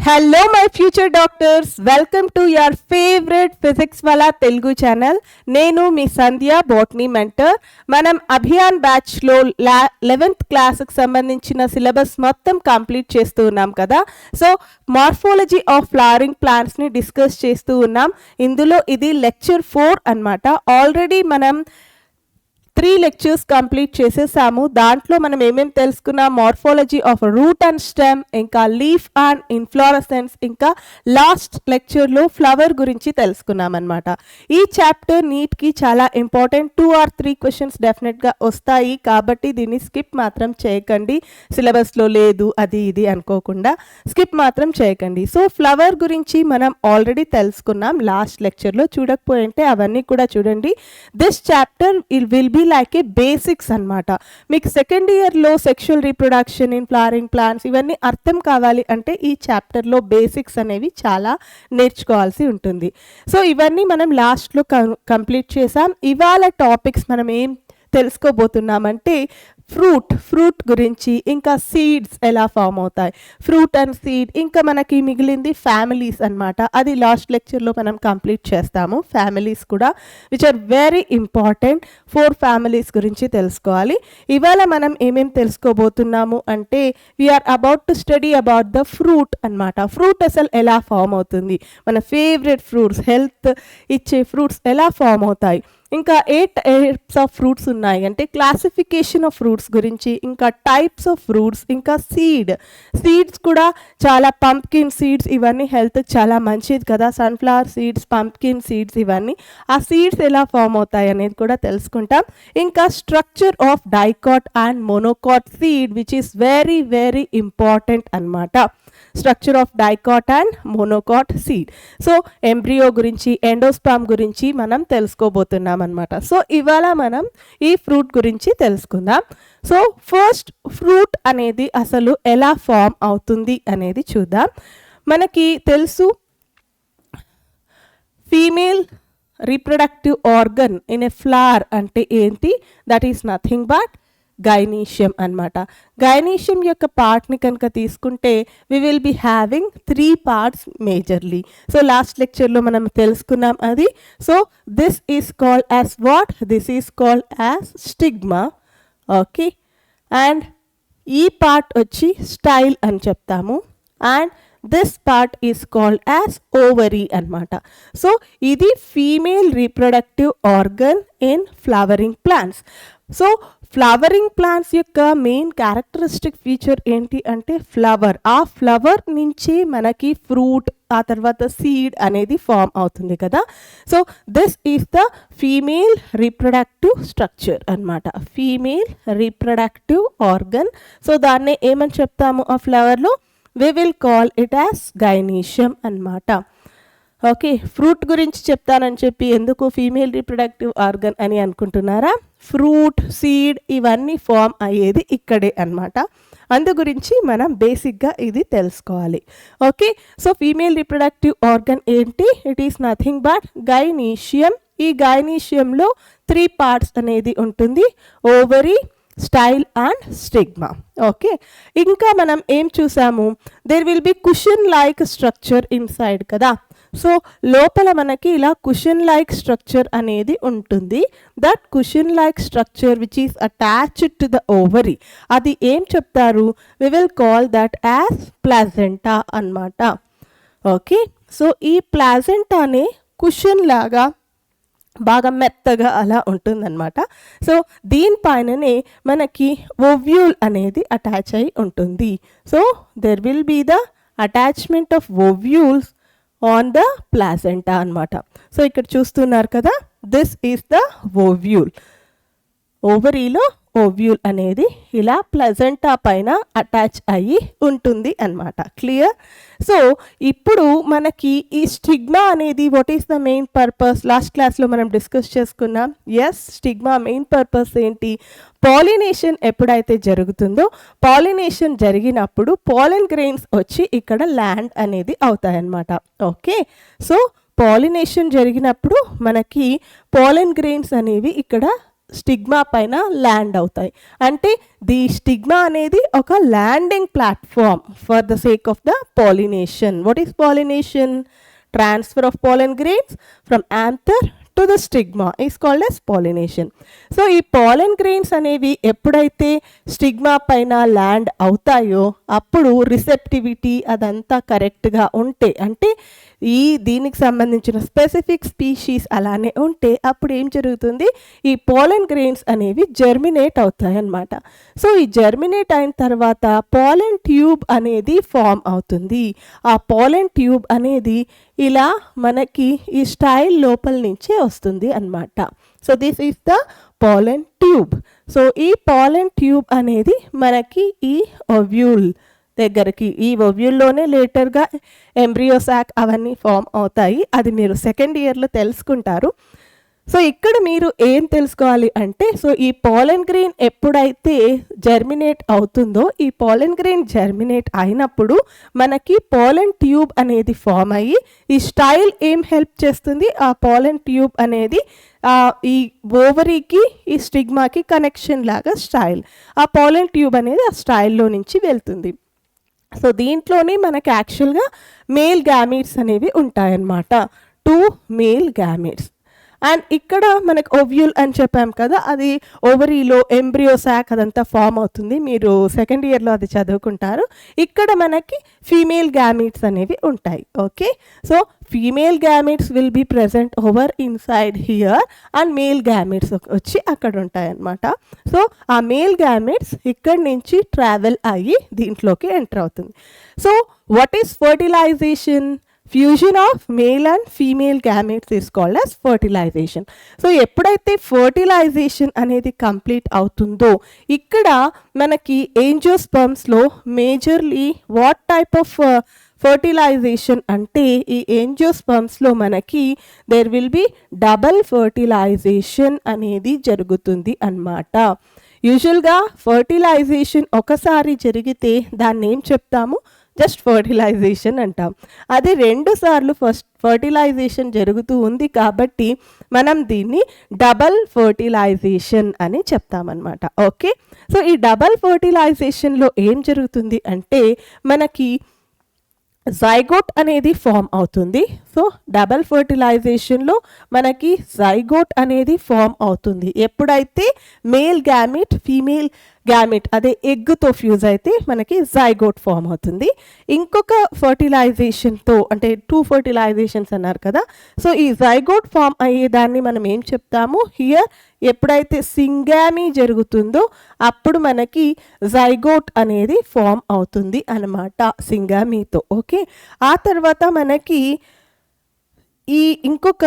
Hello my future doctors, welcome to your favorite physics wala Telugu channel. Nenu mi Sandhya Botany mentor. Manam Abhiyaan batch lo 11th class కి సంబంధించిన syllabus మొత్తం complete చేస్తూ ఉన్నాం కదా. So morphology of flowering plants ని discuss చేస్తూ ఉన్నాం. ఇందులో ఇది లెక్చర్ 4 అన్నమాట. ఆల్రెడీ మనం 3 లెక్చర్స్ కంప్లీట్ చేసేసాము. దాంట్లో మనం ఏమేమి తెలుసుకున్నాం, morphology of root and stem, ఇంకా లీఫ్ అండ్ ఇన్ఫ్లోరసెన్స్, ఇంకా లాస్ట్ లెక్చర్లో ఫ్లవర్ గురించి తెలుసుకున్నాం అనమాట. ఈ చాప్టర్ నీట్కి చాలా ఇంపార్టెంట్. 2 or 3 క్వశ్చన్స్ డెఫినెట్గా వస్తాయి, కాబట్టి దీన్ని స్కిప్ మాత్రం చేయకండి. సిలబస్లో లేదు అది ఇది అనుకోకుండా స్కిప్ మాత్రం చేయకండి. సో ఫ్లవర్ గురించి మనం ఆల్రెడీ తెలుసుకున్నాం లాస్ట్ లెక్చర్లో. చూడకపోయింటే అవన్నీ కూడా చూడండి. This chapter will be like A basics అన్నమాట. మీకు సెకండ్ ఇయర్లో sexual reproduction in flowering plants ఇవన్నీ అర్థం కావాలి అంటే ఈ చాప్టర్లో బేసిక్స్ అనేవి చాలా నేర్చుకోవాల్సి ఉంటుంది. సో ఇవన్నీ మనం లాస్ట్లో కంప్లీట్ చేసాం. ఇవాళ టాపిక్స్ మనం ఏం తెలుసుకోబోతున్నామంటే ఫ్రూట్ గురించి, ఇంకా సీడ్స్ ఎలా ఫామ్ అవుతాయి, ఫ్రూట్ అండ్ సీడ్, ఇంకా మనకి మిగిలింది ఫ్యామిలీస్ అన్నమాట. అది లాస్ట్ లెక్చర్లో మనం కంప్లీట్ చేస్తాము. ఫ్యామిలీస్ కూడా which are very important. 4 families గురించి తెలుసుకోవాలి. ఇవాళ మనం ఏమేమి తెలుసుకోబోతున్నాము అంటే we're about to study about the fruit అన్నమాట. ఫ్రూట్ అసలు ఎలా ఫామ్ అవుతుంది, మన ఫేవరెట్ ఫ్రూట్స్, హెల్త్ ఇచ్చే ఫ్రూట్స్ ఎలా ఫామ్ అవుతాయి, ఇంకా 8 టైప్స్ ఆఫ్ ఫ్రూట్స్ ఉన్నాయి అంటే క్లాసిఫికేషన్ ఆఫ్ ఫ్రూట్స్ గురించి, ఇంకా టైప్స్ ఆఫ్ ఫ్రూట్స్, ఇంకా సీడ్స్ కూడా చాలా, పంప్కిన్ సీడ్స్ ఇవన్నీ హెల్త్ చాలా మంచిది కదా, సన్ఫ్లవర్ సీడ్స్, పంప్కిన్ సీడ్స్ ఇవన్నీ. ఆ సీడ్స్ ఎలా ఫామ్ అవుతాయి అనేది కూడా తెలుసుకుంటాం. ఇంకా structure of dicot and monocot seed which is very very important అన్నమాట. Structure of dicot and monocot seed. So embryo గురించి, ఎండోస్పర్మ్ గురించి మనం తెలుసుకోబోతున్నాం అన్నమాట. సో ఇవాళ మనం ఈ ఫ్రూట్ గురించి తెలుసుకుందాం. సో ఫస్ట్ ఫ్రూట్ అనేది అసలు ఎలా ఫామ్ అవుతుంది అనేది చూద్దాం. మనకి తెలుసు female reproductive organ in a flower అంటే ఏంటి, that is nothing but gynoecium అన్నమాట. గైనీషియం యొక్క పార్ట్ని కనుక తీసుకుంటే we will be having 3 parts majorly. So last లెక్చర్లో మనం తెలుసుకున్నాం అది. So this is called as what, this is called as stigma. Okay, and ఈ పార్ట్ వచ్చి స్టైల్ అని చెప్తాము, and this part is called as ovary అన్నమాట. సో ఇది female reproductive organ in flowering plants. So flowering plants యొక్క main characteristic feature ఏంటి అంటే flower. ఆ ఫ్లవర్ నుంచి మనకి ఫ్రూట్, ఆ తర్వాత సీడ్ అనేది ఫామ్ అవుతుంది కదా. So this is the female reproductive structure అన్నమాట, ఫీమేల్ రీప్రొడక్టివ్ ఆర్గన్. సో దాన్నే ఏమని చెప్తాము ఆ ఫ్లవర్లో, we will call it as gynoecium అన్నమాట. ఓకే, ఫ్రూట్ గురించి చెప్తానని చెప్పి ఎందుకు ఫీమేల్ రీప్రొడక్టివ్ ఆర్గన్ అని అనుకుంటున్నారా? ఫ్రూట్, సీడ్ ఇవన్నీ ఫామ్ అయ్యేది ఇక్కడే అన్నమాట. అందు గురించి మనం బేసిక్గా ఇది తెలుసుకోవాలి. Okay, so female reproductive organ ఏంటి, it is nothing but gynoecium. ఈ గైనీషియంలో 3 పార్ట్స్ అనేది ఉంటుంది, ovary, style and stigma. Okay, ఇంకా మనం ఏం చూసాము, there will be cushion like structure inside కదా. సో లోపల మనకి ఇలా కుషన్ లైక్ స్ట్రక్చర్ అనేది ఉంటుంది. That cushion like structure which is attached to the ovary, అది ఏం చెప్తారు, we will call that as placenta అన్నమాట. ఓకే, సో ఈ ప్లాజెంటానే కుషన్ లాగా బాగా మెత్తగా అలా ఉంటుందన్నమాట. సో దీనిపైననే మనకి ఓవ్యూల్ అనేది అటాచ్ అయి ఉంటుంది. So there will be the attachment of ovules on the placenta అన్నమాట. సో ఇక్కడ చూస్తున్నారు కదా, దిస్ ఈస్ ద ఓవ్యూల్. ఓవరీలో ఓవ్యూల్ అనేది ఇలా ప్లజెంటా పైన అటాచ్ అయ్యి ఉంటుంది అన్నమాట. క్లియర్? సో ఇప్పుడు మనకి ఈ స్టిగ్మా అనేది what is the main purpose, last క్లాస్లో మనం డిస్కస్ చేసుకున్నాం. ఎస్, స్టిగ్మా మెయిన్ పర్పస్ ఏంటి, పాలినేషన్ ఎప్పుడైతే జరుగుతుందో, పాలినేషన్ జరిగినప్పుడు పాలెన్ గ్రెయిన్స్ వచ్చి ఇక్కడ ల్యాండ్ అనేది అవుతాయన్నమాట. ఓకే, సో పాలినేషన్ జరిగినప్పుడు మనకి పాలెన్ గ్రెయిన్స్ అనేవి ఇక్కడ స్టిగ్మా పైన ల్యాండ్ అవుతాయి. అంటే ది స్టిగ్మా అనేది ఒక landing platform for the sake of the pollination. What is pollination? Transfer of pollen grains from anther to the stigma is called as pollination. So ఈ pollen grains అనేవి ఎప్పుడైతే stigma పైన land అవుతాయో అప్పుడు receptivity అదంతా కరెక్ట్గా ఉంటే, అంటే దీనికి సంబంధించిన స్పెసిఫిక్ స్పీషీస్ అలానే ఉంటే అప్పుడు ఏం జరుగుతుంది, ఈ pollen grains అనేవి జర్మినేట్ అవుతాయి అన్నమాట. సో ఈ జర్మినేట్ అయిన తర్వాత pollen ట్యూబ్ అనేది ఫామ్ అవుతుంది. ఆ pollen ట్యూబ్ అనేది ఇలా మనకి ఈ స్టైల్ లోపల నుంచే వస్తుంది అన్నమాట. So this is the pollen tube. So ఈ pollen ట్యూబ్ అనేది మనకి ఈ ఓవ్యూల్ దగ్గరికి, ఈ ఓవ్యూల్లోనే లేటర్గా ఎంబ్రియో సాక్ అవన్నీ ఫామ్ అవుతాయి. అది మీరు సెకండ్ ఇయర్లో తెలుసుకుంటారు. సో ఇక్కడ మీరు ఏం తెలుసుకోవాలి అంటే, సో ఈ pollen grain ఎప్పుడైతే జర్మినేట్ అవుతుందో, ఈ pollen grain జర్మినేట్ అయినప్పుడు మనకి pollen ట్యూబ్ అనేది ఫామ్ అయ్యి ఈ స్టైల్ ఏం హెల్ప్ చేస్తుంది, ఆ pollen ట్యూబ్ అనేది ఈ ఓవరీకి ఈ స్టిగ్మాకి కనెక్షన్ లాగా స్టైల్, ఆ pollen ట్యూబ్ అనేది ఆ స్టైల్లో నుంచి వెళ్తుంది. సో దీంట్లోనే మనకి యాక్చువల్గా మేల్ గ్యామీట్స్ అనేవి ఉంటాయన్నమాట, 2 మేల్ గ్యామీట్స్. అండ్ ఇక్కడ మనకు ఓవ్యూల్ అని చెప్పాం కదా, అది ఓవరీలో ఎంబ్రియో సాక్ అదంతా ఫామ్ అవుతుంది. మీరు సెకండ్ ఇయర్లో అది చదువుకుంటారు. ఇక్కడ మనకి ఫీమేల్ గ్యామీట్స్ అనేవి ఉంటాయి. Okay, so female gametes will be present over inside here and male gametes వచ్చి అక్కడ ఉంటాయి అన్నమాట. సో ఆ మేల్ గ్యామీట్స్ ఇక్కడి నుంచి ట్రావెల్ అయ్యి దీంట్లోకి ఎంటర్ అవుతుంది. So what is fertilization? Fusion of male and female gametes is called as fertilization. So ఎప్పుడైతే ఫర్టిలైజేషన్ అనేది కంప్లీట్ అవుతుందో ఇక్కడ మనకి ఏంజియోస్పర్మ్స్లో majorly what type of fertilization అంటే, ఈ ఏంజియోస్పర్మ్స్లో మనకి there will be double fertilization అనేది జరుగుతుంది అన్నమాట. యూజువల్గా ఫర్టిలైజేషన్ ఒకసారి జరిగితే దాన్ని ఏం చెప్తాము, జస్ట్ ఫర్టిలైజేషన్ అంటాం. అది 2 సార్లు ఫర్టిలైజేషన్ జరుగుతూ ఉంది కాబట్టి మనం దీన్ని డబల్ ఫర్టిలైజేషన్ అని చెప్తామన్నమాట. ఓకే, సో ఈ డబల్ ఫర్టిలైజేషన్లో ఏం జరుగుతుంది అంటే మనకి జైగోట్ అనేది ఫామ్ అవుతుంది. సో డబల్ ఫర్టిలైజేషన్లో మనకి జైగోట్ అనేది ఫామ్ అవుతుంది ఎప్పుడైతే మేల్ గ్యామిట్ ఫీమేల్ గ్యామిట్ అదే ఎగ్తో ఫ్యూజ్ అయితే మనకి జైగోట్ ఫామ్ అవుతుంది. ఇంకొక ఫర్టిలైజేషన్తో అంటే 2 ఫర్టిలైజేషన్స్ అన్నారు కదా, సో ఈ జైగోట్ ఫామ్ అయ్యేదాన్ని మనం ఏం చెప్తాము, హియర్ ఎప్పుడైతే సింగామీ జరుగుతుందో అప్పుడు మనకి జైగోట్ అనేది ఫామ్ అవుతుంది అన్నమాట సింగామీతో. ఓకే, ఆ తర్వాత మనకి ఈ ఇంకొక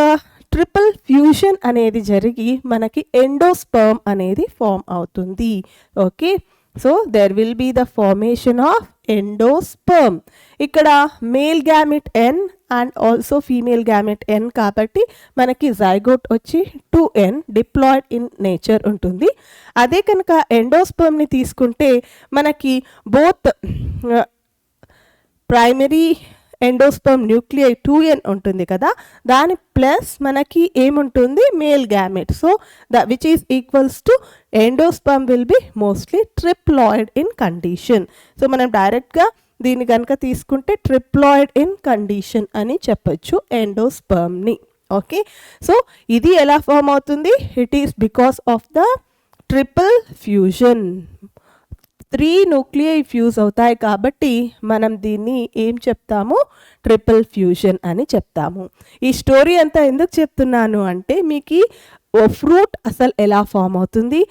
ట్రిపుల్ ఫ్యూజన్ అనేది జరిగి మనకి ఎండోస్పర్మ్ అనేది ఫామ్ అవుతుంది. Okay, so there will be the formation of endosperm. ఇక్కడ male gamete N and also female gamete N కాబట్టి మనకి జైగోట్ వచ్చి 2N డిప్లాయిడ్ ఇన్ నేచర్ ఉంటుంది. అదే కనుక ఎండోస్పర్మ్ని తీసుకుంటే మనకి both primary endosperm nuclei 2N ఉంటుంది కదా, దాని ప్లస్ మనకి ఏముంటుంది male gamete. So which is equals to endosperm will be mostly triploid in condition. So మనం డైరెక్ట్గా దీన్ని కనుక తీసుకుంటే ట్రిప్లాయిడ్ ఇన్ కండిషన్ అని చెప్పొచ్చు ఎండోస్పర్మ్ని. ఓకే, సో ఇది ఎలా ఫామ్ అవుతుంది, it is because of the triple fusion. 3 nuclei fuse అవుతాయి కాబట్టి మనం దీన్ని ఏం చెప్తాము, ట్రిపుల్ ఫ్యూజన్ అని చెప్తాము. ఈ స్టోరీ అంతా ఎందుకు చెప్తున్నాను అంటే మీకు ఫ్రూట్ అసలు ఎలా ఫామ్ అవుతుంది,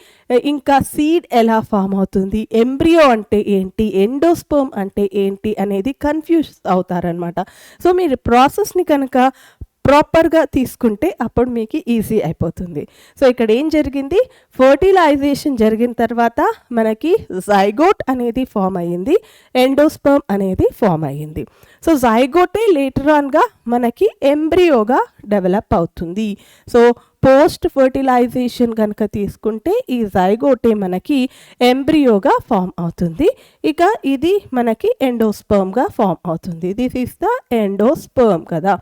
ఇంకా సీడ్ ఎలా ఫామ్ అవుతుంది, ఎంబ్రియో అంటే ఏంటి, ఎండోస్పర్మ్ అంటే ఏంటి అనేది కన్ఫ్యూజ్ అవుతారనమాట. సో మీరు ప్రాసెస్ని కనుక ప్రాపర్గా తీసుకుంటే అప్పుడు మీకు ఈజీ అయిపోతుంది. సో ఇక్కడ ఏం జరిగింది, ఫర్టిలైజేషన్ జరిగిన తర్వాత మనకి జైగోట్ అనేది ఫామ్ అయ్యింది, ఎండోస్పర్మ్ అనేది ఫామ్ అయ్యింది. సో జైగోటే లేటర్ ఆన్గా మనకి ఎంబ్రియోగా డెవలప్ అవుతుంది. సో పోస్ట్ ఫర్టిలైజేషన్ కనుక తీసుకుంటే ఈ జైగోటే మనకి ఎంబ్రియోగా ఫామ్ అవుతుంది. ఇక ఇది మనకి ఎండోస్పర్మ్గా ఫామ్ అవుతుంది. దిస్ ఈస్ ద ఎండోస్పర్మ్ కదా.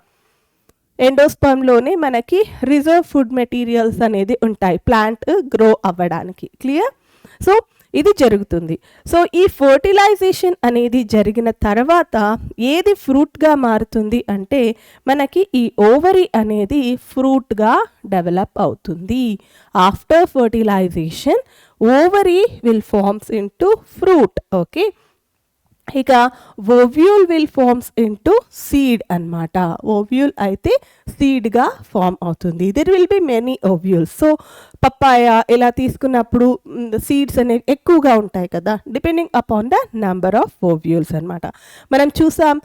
ఎండోస్పర్మ్లోనే మనకి రిజర్వ్ ఫుడ్ మెటీరియల్స్ అనేది ఉంటాయి ప్లాంట్ గ్రో అవ్వడానికి. క్లియర్? సో ఇది జరుగుతుంది. సో ఈ ఫర్టిలైజేషన్ అనేది జరిగిన తర్వాత ఏది ఫ్రూట్గా మారుతుంది అంటే మనకి ఈ ఓవరీ అనేది ఫ్రూట్గా డెవలప్ అవుతుంది. After fertilization ovary will forms into fruit. Okay, ఇక ovule will forms into seed అన్నమాట. ఓవ్యూల్ అయితే సీడ్గా ఫామ్ అవుతుంది. There will be many ovules. So papaya ఇలా తీసుకున్నప్పుడు సీడ్స్ అనేవి ఎక్కువగా ఉంటాయి కదా, depending upon the number of ovules అనమాట. మనం చూసాం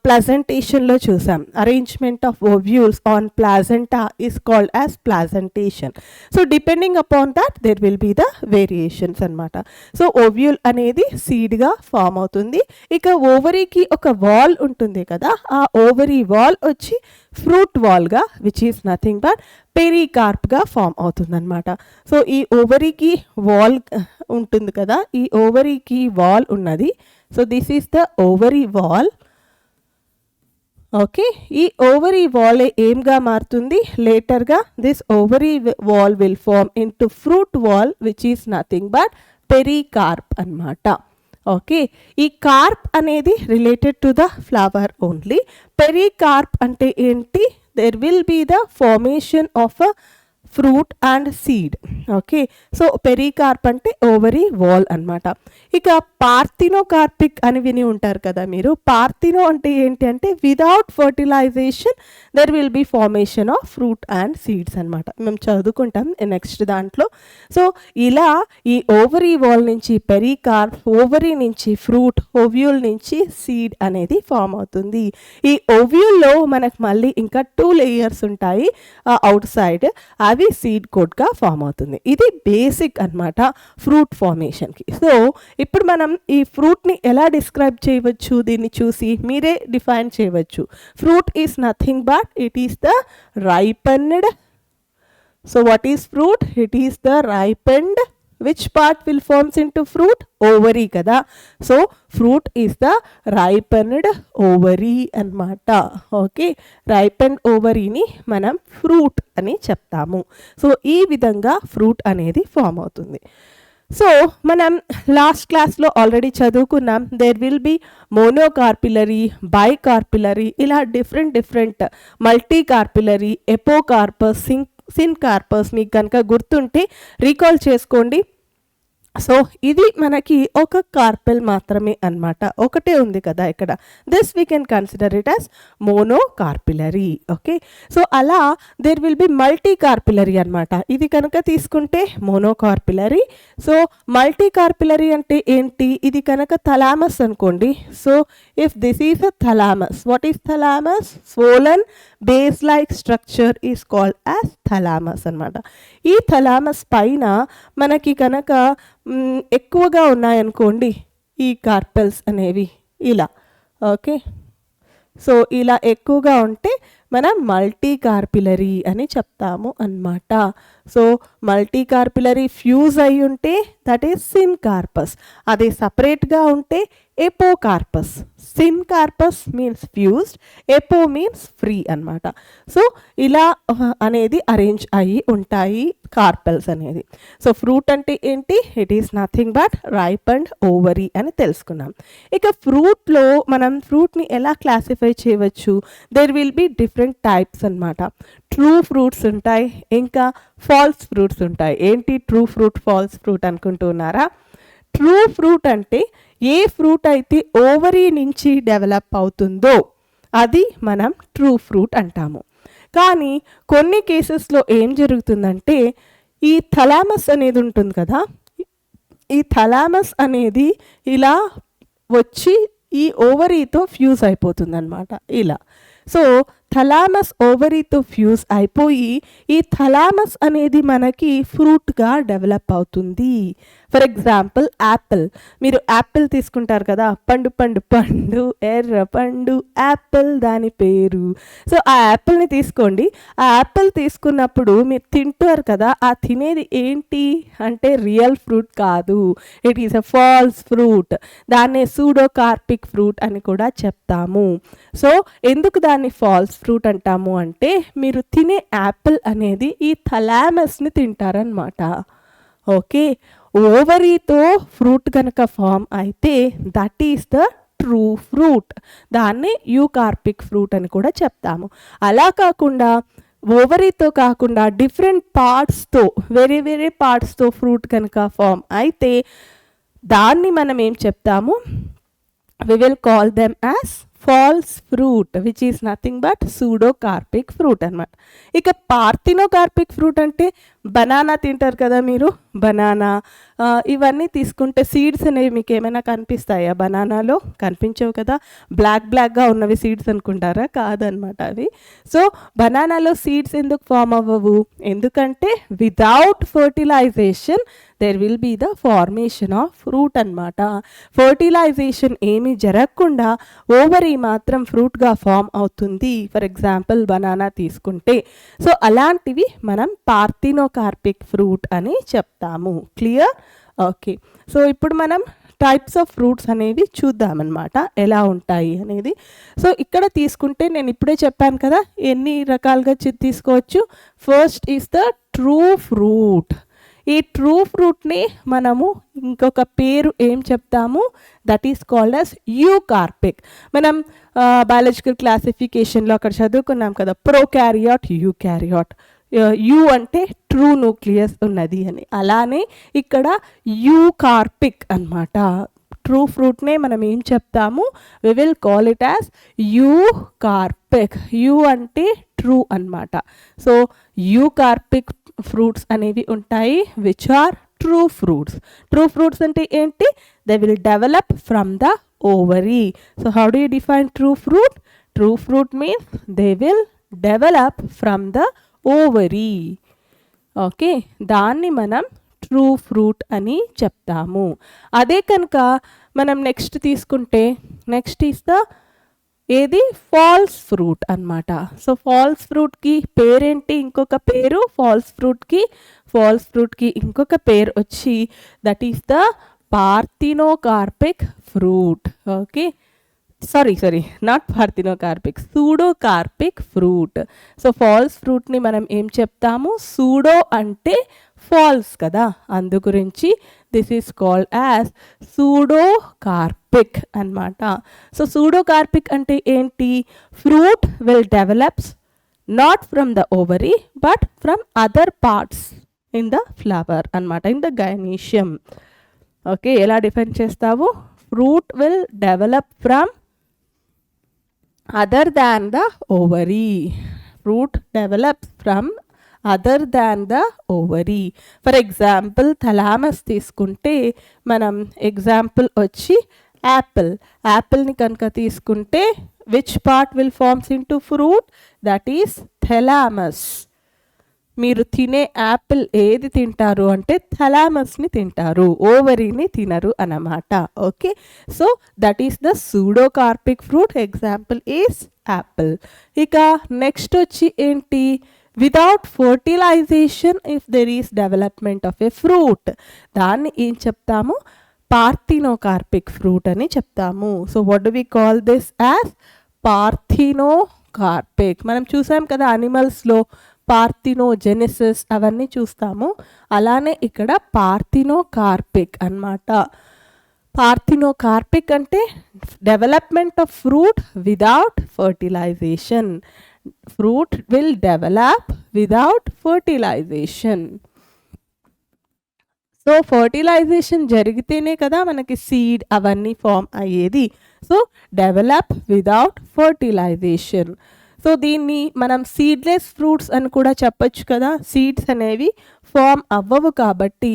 ప్లాజెంటేషన్లో చూసాం, arrangement of ovules on placenta is called as placentation. So depending upon that there will be the variations అనమాట. సో ఓవ్యూల్ అనేది సీడ్గా ఫామ్ అవుతుంది. ఇక ఓవరీకి ఒక వాల్ ఉంటుంది కదా, ఆ ఓవరీ వాల్ వచ్చి ఫ్రూట్ వాల్గా విచ్ ఈస్ నథింగ్ బట్ పెరికార్ప్గా ఫామ్ అవుతుందన్నమాట. సో ఈ ఓవరీకి వాల్ ఉంటుంది కదా, ఈ ఓవరీకి వాల్ ఉన్నది. So this is the ovary wall. Okay, ఈ ఓవరీ వాల్ ఏంగా మారుతుంది లేటర్గా? This ovary wall will form into fruit wall which is nothing but pericarp అన్నమాట. ఓకే, ఈ కార్ప్ అనేది related to the flower only. Pericarp అంటే ఏంటి? there will be the formation of a fruit and seed. Okay, so pericarp అంటే ovary wall అన్నమాట. ఇక పార్థినోకార్పిక్ అని విని ఉంటారు కదా మీరు. పార్థినో అంటే ఏంటి అంటే without fertilisation there will be formation of fruit and seeds అనమాట. మేము చదువుకుంటాం నెక్స్ట్ దాంట్లో. సో ఇలా ఈ ఓవరీ వాల్ నుంచి పెరికార్ప్, ఓవరీ నుంచి ఫ్రూట్, ఓవ్యూల్ నుంచి సీడ్ అనేది ఫామ్ అవుతుంది. ఈ ఓవ్యూల్లో మనకు మళ్ళీ ఇంకా 2 లేయర్స్ ఉంటాయి అవుట్ సైడ్, అవి సీడ్ కోట్గా ఫామ్ అవుతుంది. ఇది బేసిక్ అన్నమాట ఫ్రూట్ ఫార్మేషన్కి. సో ఇప్పుడు మనం ఈ ఫ్రూట్ని ఎలా డిస్క్రైబ్ చేయవచ్చు? దీన్ని చూసి మీరే డిఫైన్ చేయవచ్చు. Fruit is nothing but it is the ripened. So what is fruit? It is the ripened. Which part will forms into fruit? Ovary kada. So fruit is the ripened ovary annamata. Okay, ripened ovary ni manam fruit ani cheptamu. So ee vidhanga fruit anedi form avutundi. So మనం last క్లాస్లో already చదువుకున్నాం, there will B మోనోకార్పిలరీ, బైకార్పిలరీ, ఇలా different multi carpellary, apocarpous, సిన్కార్పస్. మీకు కనుక గుర్తుంటే recall చేసుకోండి. So ఇది మనకి ఒక కార్పెల్ మాత్రమే అన్నమాట, ఒకటే ఉంది కదా ఇక్కడ. This we can consider it as monocarpellary. Okay, so అలా there will be multi carpellary అనమాట. ఇది కనుక తీసుకుంటే మోనోకార్పిలరీ. సో మల్టీ కార్పిలరీ అంటే ఏంటి? ఇది కనుక థలామస్ అనుకోండి. So if this is a thalamus, what is thalamus? Swollen base like structure is called as thalamus అనమాట. ఈ థలామస్ పైన మనకి కనుక ఎక్కువగా ఉన్నాయనుకోండి ఈ కార్పెల్స్ అనేవి ఇలా. ఓకే, సో ఇలా ఎక్కువగా ఉంటే మనం మల్టీ కార్పిలరీ అని చెప్తాము అన్నమాట. సో మల్టీ కార్పిలరీ ఫ్యూజ్ అయి ఉంటే దట్ ఈస్ సిన్కార్పస్. అది సపరేట్గా ఉంటే apocarpous. Syncarpous means fused, apo means free అన్నమాట. సో ఇలా అనేది అరేంజ్ అయ్యి ఉంటాయి కార్పెల్స్ అనేది. సో ఫ్రూట్ అంటే ఏంటి? It is nothing but ripened ovary అని తెలుసుకున్నాం. ఇక ఫ్రూట్లో మనం ఫ్రూట్ని ఎలా క్లాసిఫై చేయవచ్చు? There will be different types అన్నమాట. ట్రూ ఫ్రూట్స్ ఉంటాయి, ఇంకా ఫాల్స్ ఫ్రూట్స్ ఉంటాయి. ఏంటి ట్రూ ఫ్రూట్, ఫాల్స్ ఫ్రూట్ అనుకుంటున్నారా? ట్రూ ఫ్రూట్ అంటే ఏ ఫ్రూట్ అయితే ఓవరీ నుంచి డెవలప్ అవుతుందో అది మనం ట్రూ ఫ్రూట్ అంటాము. కానీ కొన్ని కేసెస్లో ఏం జరుగుతుందంటే ఈ థలామస్ అనేది ఉంటుంది కదా, ఈ థలామస్ అనేది ఇలా వచ్చి ఈ ఓవరీతో ఫ్యూజ్ అయిపోతుంది అన్నమాట ఇలా. సో థలామస్ ఓవరీతో ఫ్యూజ్ అయిపోయి ఈ థలామస్ అనేది మనకి ఫ్రూట్గా డెవలప్ అవుతుంది. For example Apple. మీరు యాపిల్ తీసుకుంటారు కదా, పండు పండు పండు ఎర్ర పండు యాపిల్ దాని పేరు. సో ఆ యాపిల్ని తీసుకోండి. ఆ యాపిల్ తీసుకున్నప్పుడు మీరు తింటారు కదా, ఆ తినేది ఏంటి అంటే రియల్ ఫ్రూట్ కాదు, it is a false fruit. దాన్నే సూడోకార్పిక్ ఫ్రూట్ అని కూడా చెప్తాము. సో ఎందుకు దాన్ని ఫాల్స్ ఫాల్స్ ఫ్రూట్ అంటాము అంటే మీరు తినే యాపిల్ అనేది ఈ థలామస్ని తింటారనమాట. ఓకే, ఓవరీతో ఫ్రూట్ కనుక ఫామ్ అయితే that is the true fruit. దాన్ని యూకార్పిక్ ఫ్రూట్ అని కూడా చెప్తాము. అలా కాకుండా ఓవరీతో కాకుండా డిఫరెంట్ పార్ట్స్తో వేరే వేరే పార్ట్స్తో ఫ్రూట్ కనుక ఫామ్ అయితే దాన్ని మనం ఏం చెప్తాము, we will call them as false fruit, which is nothing but pseudocarpic fruit అన్నమాట. ఇక పార్థినోకార్పిక్ ఫ్రూట్ అంటే బనానా తింటారు కదా మీరు, బనానా ఇవన్నీ తీసుకుంటే సీడ్స్ అనేవి మీకు ఏమైనా కనిపిస్తాయా? బనానాలో కనిపించవు కదా, బ్లాక్గా ఉన్నవి సీడ్స్ అనుకుంటారా? కాదనమాట అవి. సో బనానాలో సీడ్స్ ఎందుకు ఫామ్ అవ్వవు? ఎందుకంటే without fertilisation there will be the formation of fruit అనమాట. ఫర్టిలైజేషన్ ఏమీ జరగకుండా ఓవరీ మాత్రం ఫ్రూట్గా ఫామ్ అవుతుంది. ఫర్ ఎగ్జాంపుల్ బనానా తీసుకుంటే. సో అలాంటివి మనం పార్థినోకార్పిక్ ఫ్రూట్ అని చెప్తాము. క్లియర్? ఓకే, సో ఇప్పుడు మనం టైప్స్ ఆఫ్ ఫ్రూట్స్ అనేవి చూద్దామన్నమాట, ఎలా ఉంటాయి అనేది. సో ఇక్కడ తీసుకుంటే నేను ఇప్పుడే చెప్పాను కదా ఎన్ని రకాలుగా తీసుకోవచ్చు. First is the true fruit. ఈ ట్రూ ఫ్రూట్ని మనము ఇంకొక పేరు ఏం చెప్తాము, దట్ ఈస్ కాల్డ్ అస్ యూకార్పిక్. మనం బయాలజికల్ క్లాసిఫికేషన్లో అక్కడ చదువుకున్నాం కదా, ప్రోకారియాట్, యూకారియాట్. యూ అంటే ట్రూ న్యూక్లియస్ ఉన్నది అని, అలానే ఇక్కడ యూకార్పిక్ అన్నమాట. ట్రూ ఫ్రూట్నే మనం ఏం చెప్తాము, we will call it as eucarpic. Eu అంటే ట్రూ అన్నమాట. సో యూకార్పిక్ ఫ్రూట్స్ అనేవి ఉంటాయి which are true fruits. True fruits అంటే ఏంటి? They will develop from the ovary. So how do you define true fruit? True fruit means they will develop from the ovary. Okay, దాన్ని మనం true fruit అని చెప్తాము. అదే కనుక మనం next తీసుకుంటే నెక్స్ట్ ఈస్ ద ఏది, ఫాల్స్ ఫ్రూట్ అన్నమాట. సో ఫాల్స్ ఫ్రూట్కి పేరేంటి? ఇంకొక పేరు ఫాల్స్ ఫ్రూట్కి ఇంకొక పేరు వచ్చి that is the parthenocarpic fruit. Okay, sorry not parthenocarpic, pseudocarpic fruit. So false ఫ్రూట్ని మనం ఏం చెప్తాము, సూడో అంటే ఫాల్స్ కదా, అందు గురించి this is called as pseudocarpic అన్నమాట. సో సూడోకార్పిక్ అంటే ఏంటి? Fruit will develops not from the ovary but from other parts in the flower అన్నమాట, ఇన్ ద గైనీషియం. ఓకే, ఎలా డిఫైన్ చేస్తావు? Fruit will develop from other than the ovary. Fruit develops from other than the ovary. For example, thalamus తీసుకుంటే మనం example వచ్చి యాపిల్ని కనుక తీసుకుంటే which part will forms into fruit? That is thalamus. మీరు తినే Apple ఏది తింటారు అంటే థలామస్ని తింటారు, ఓవరీని తినరు అన్నమాట. Okay, so that is the pseudocarpic fruit. Example is apple. ఇక నెక్స్ట్ వచ్చి ఏంటి? Without fertilization if there is development of a fruit, దాన్ని ఏం చెప్తాము? పార్థినోకార్పిక్ ఫ్రూట్ అని చెప్తాము. So what do we call this as parthenocarpic. మనం చూసాం కదా అనిమల్స్లో పార్థినోజెనిసిస్ అవన్నీ చూస్తాము, అలానే ఇక్కడ పార్థినోకార్పిక్ అన్నమాట. పార్థినోకార్పిక్ అంటే development of fruit without fertilization. Fruit will develop without fertilization. So fertilization జరిగితేనే కదా మనకి సీడ్ అవన్నీ ఫామ్ అయ్యేది. So develop without fertilization. So దీన్ని మనం సీడ్లెస్ ఫ్రూట్స్ అని కూడా చెప్పచ్చు కదా, సీడ్స్ అనేవి ఫామ్ అవ్వవు కాబట్టి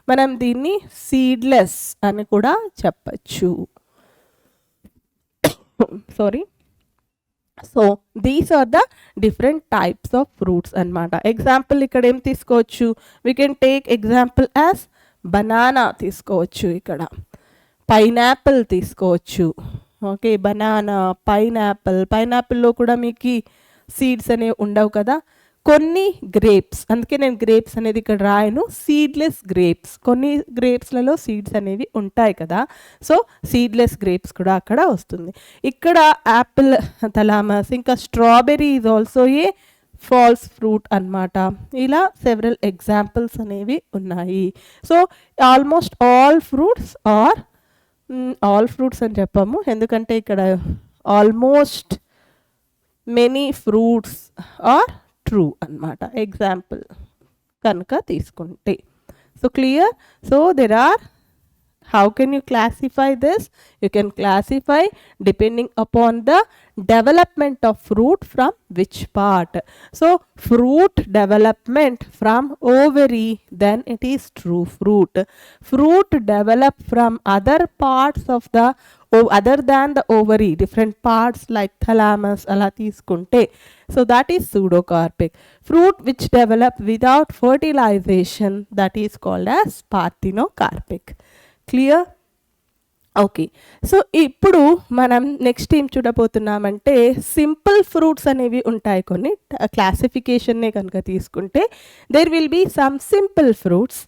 మనం దీన్ని సీడ్లెస్ అని కూడా చెప్పచ్చు. Sorry. So these are the different types of fruits అన్నమాట. ఎగ్జాంపుల్ ఇక్కడ ఏం తీసుకోవచ్చు? We can take example as banana తీసుకోవచ్చు, ఇక్కడ పైనాపిల్ తీసుకోవచ్చు. ఓకే, బనానా, పైనాపిల్లో కూడా మీకు సీడ్స్ అనేవి ఉండవు కదా, కొన్ని గ్రేప్స్, అందుకే నేను గ్రేప్స్ అనేది ఇక్కడ రాయను, సీడ్లెస్ గ్రేప్స్, కొన్ని గ్రేప్స్లలో సీడ్స్ అనేవి ఉంటాయి కదా, సో సీడ్లెస్ గ్రేప్స్ కూడా అక్కడ వస్తుంది. ఇక్కడ యాపిల్ థలామస్, ఇంకా strawberry is also a falls fruit అన్నమాట. ఇలా సెవరల్ ఎగ్జాంపుల్స్ అనేవి ఉన్నాయి. సో ఆల్మోస్ట్ ఆల్ ఫ్రూట్స్ అని చెప్పాము, ఎందుకంటే ఇక్కడ almost many fruits are true అన్నమాట ఎగ్జాంపుల్ కనుక తీసుకుంటే. So clear. So there are, how can you classify this? You can classify depending upon the development of fruit from which part. So fruit development from ovary, then it is true fruit. Fruit develop from other parts of the other than the ovary, different parts like thalamus ala తీసుకుంటే, so that is pseudocarpic. Fruit which develop without fertilization, that is called as parthenocarpic. Clear. Okay. So ఇప్పుడు మనం next ఏం చూడబోతున్నామంటే simple fruits అనేవి ఉంటాయి కొన్ని. క్లాసిఫికేషన్నే కనుక తీసుకుంటే there will be some simple fruits,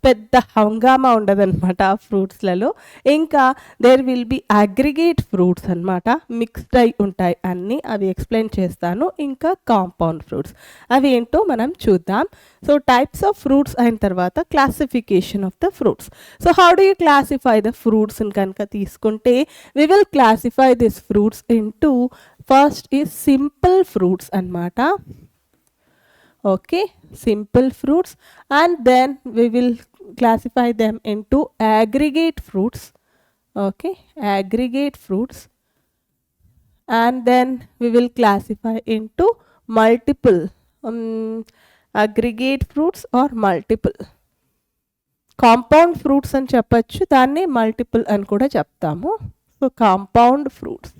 పెద్ద హంగామా ఉండదన్నమాట ఆ ఫ్రూట్స్లలో. ఇంకా there will be aggregate fruits అనమాట, మిక్స్డ్ అయి ఉంటాయి అన్నీ, అవి ఎక్స్ప్లెయిన్ చేస్తాను. ఇంకా కాంపౌండ్ ఫ్రూట్స్, అవి ఏంటో మనం చూద్దాం. సో టైప్స్ ఆఫ్ ఫ్రూట్స్ అయిన తర్వాత classification of the fruits. So how do you classify the ఫ్రూట్స్ని కనుక తీసుకుంటే we will classify this fruits into, first is simple fruits అన్నమాట. Okay, simple fruits, and then we will classify them into aggregate fruits. Okay, aggregate fruits, and then we will classify into multiple aggregate fruits or multiple compound fruits అని చెప్పచ్చు, దాన్ని multiple అని కూడా చెప్తాము. So compound fruits.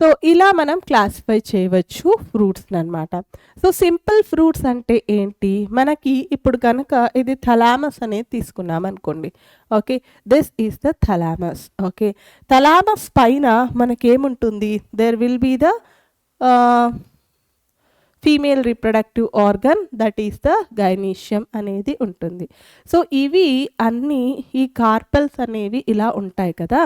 So ఇలా మనం classify చేయవచ్చు ఫ్రూట్స్ని అనమాట. సో సింపుల్ ఫ్రూట్స్ అంటే ఏంటి, మనకి ఇప్పుడు కనుక ఇది థలామస్ అనేది తీసుకున్నాం అనుకోండి. Okay, this is the thalamus. Okay, thalamus పైన మనకేముంటుంది, there will be the female reproductive organ, that is the gynoecium అనేది ఉంటుంది. సో ఇవి అన్నీ, ఈ కార్పెల్స్ అనేవి ఇలా ఉంటాయి కదా.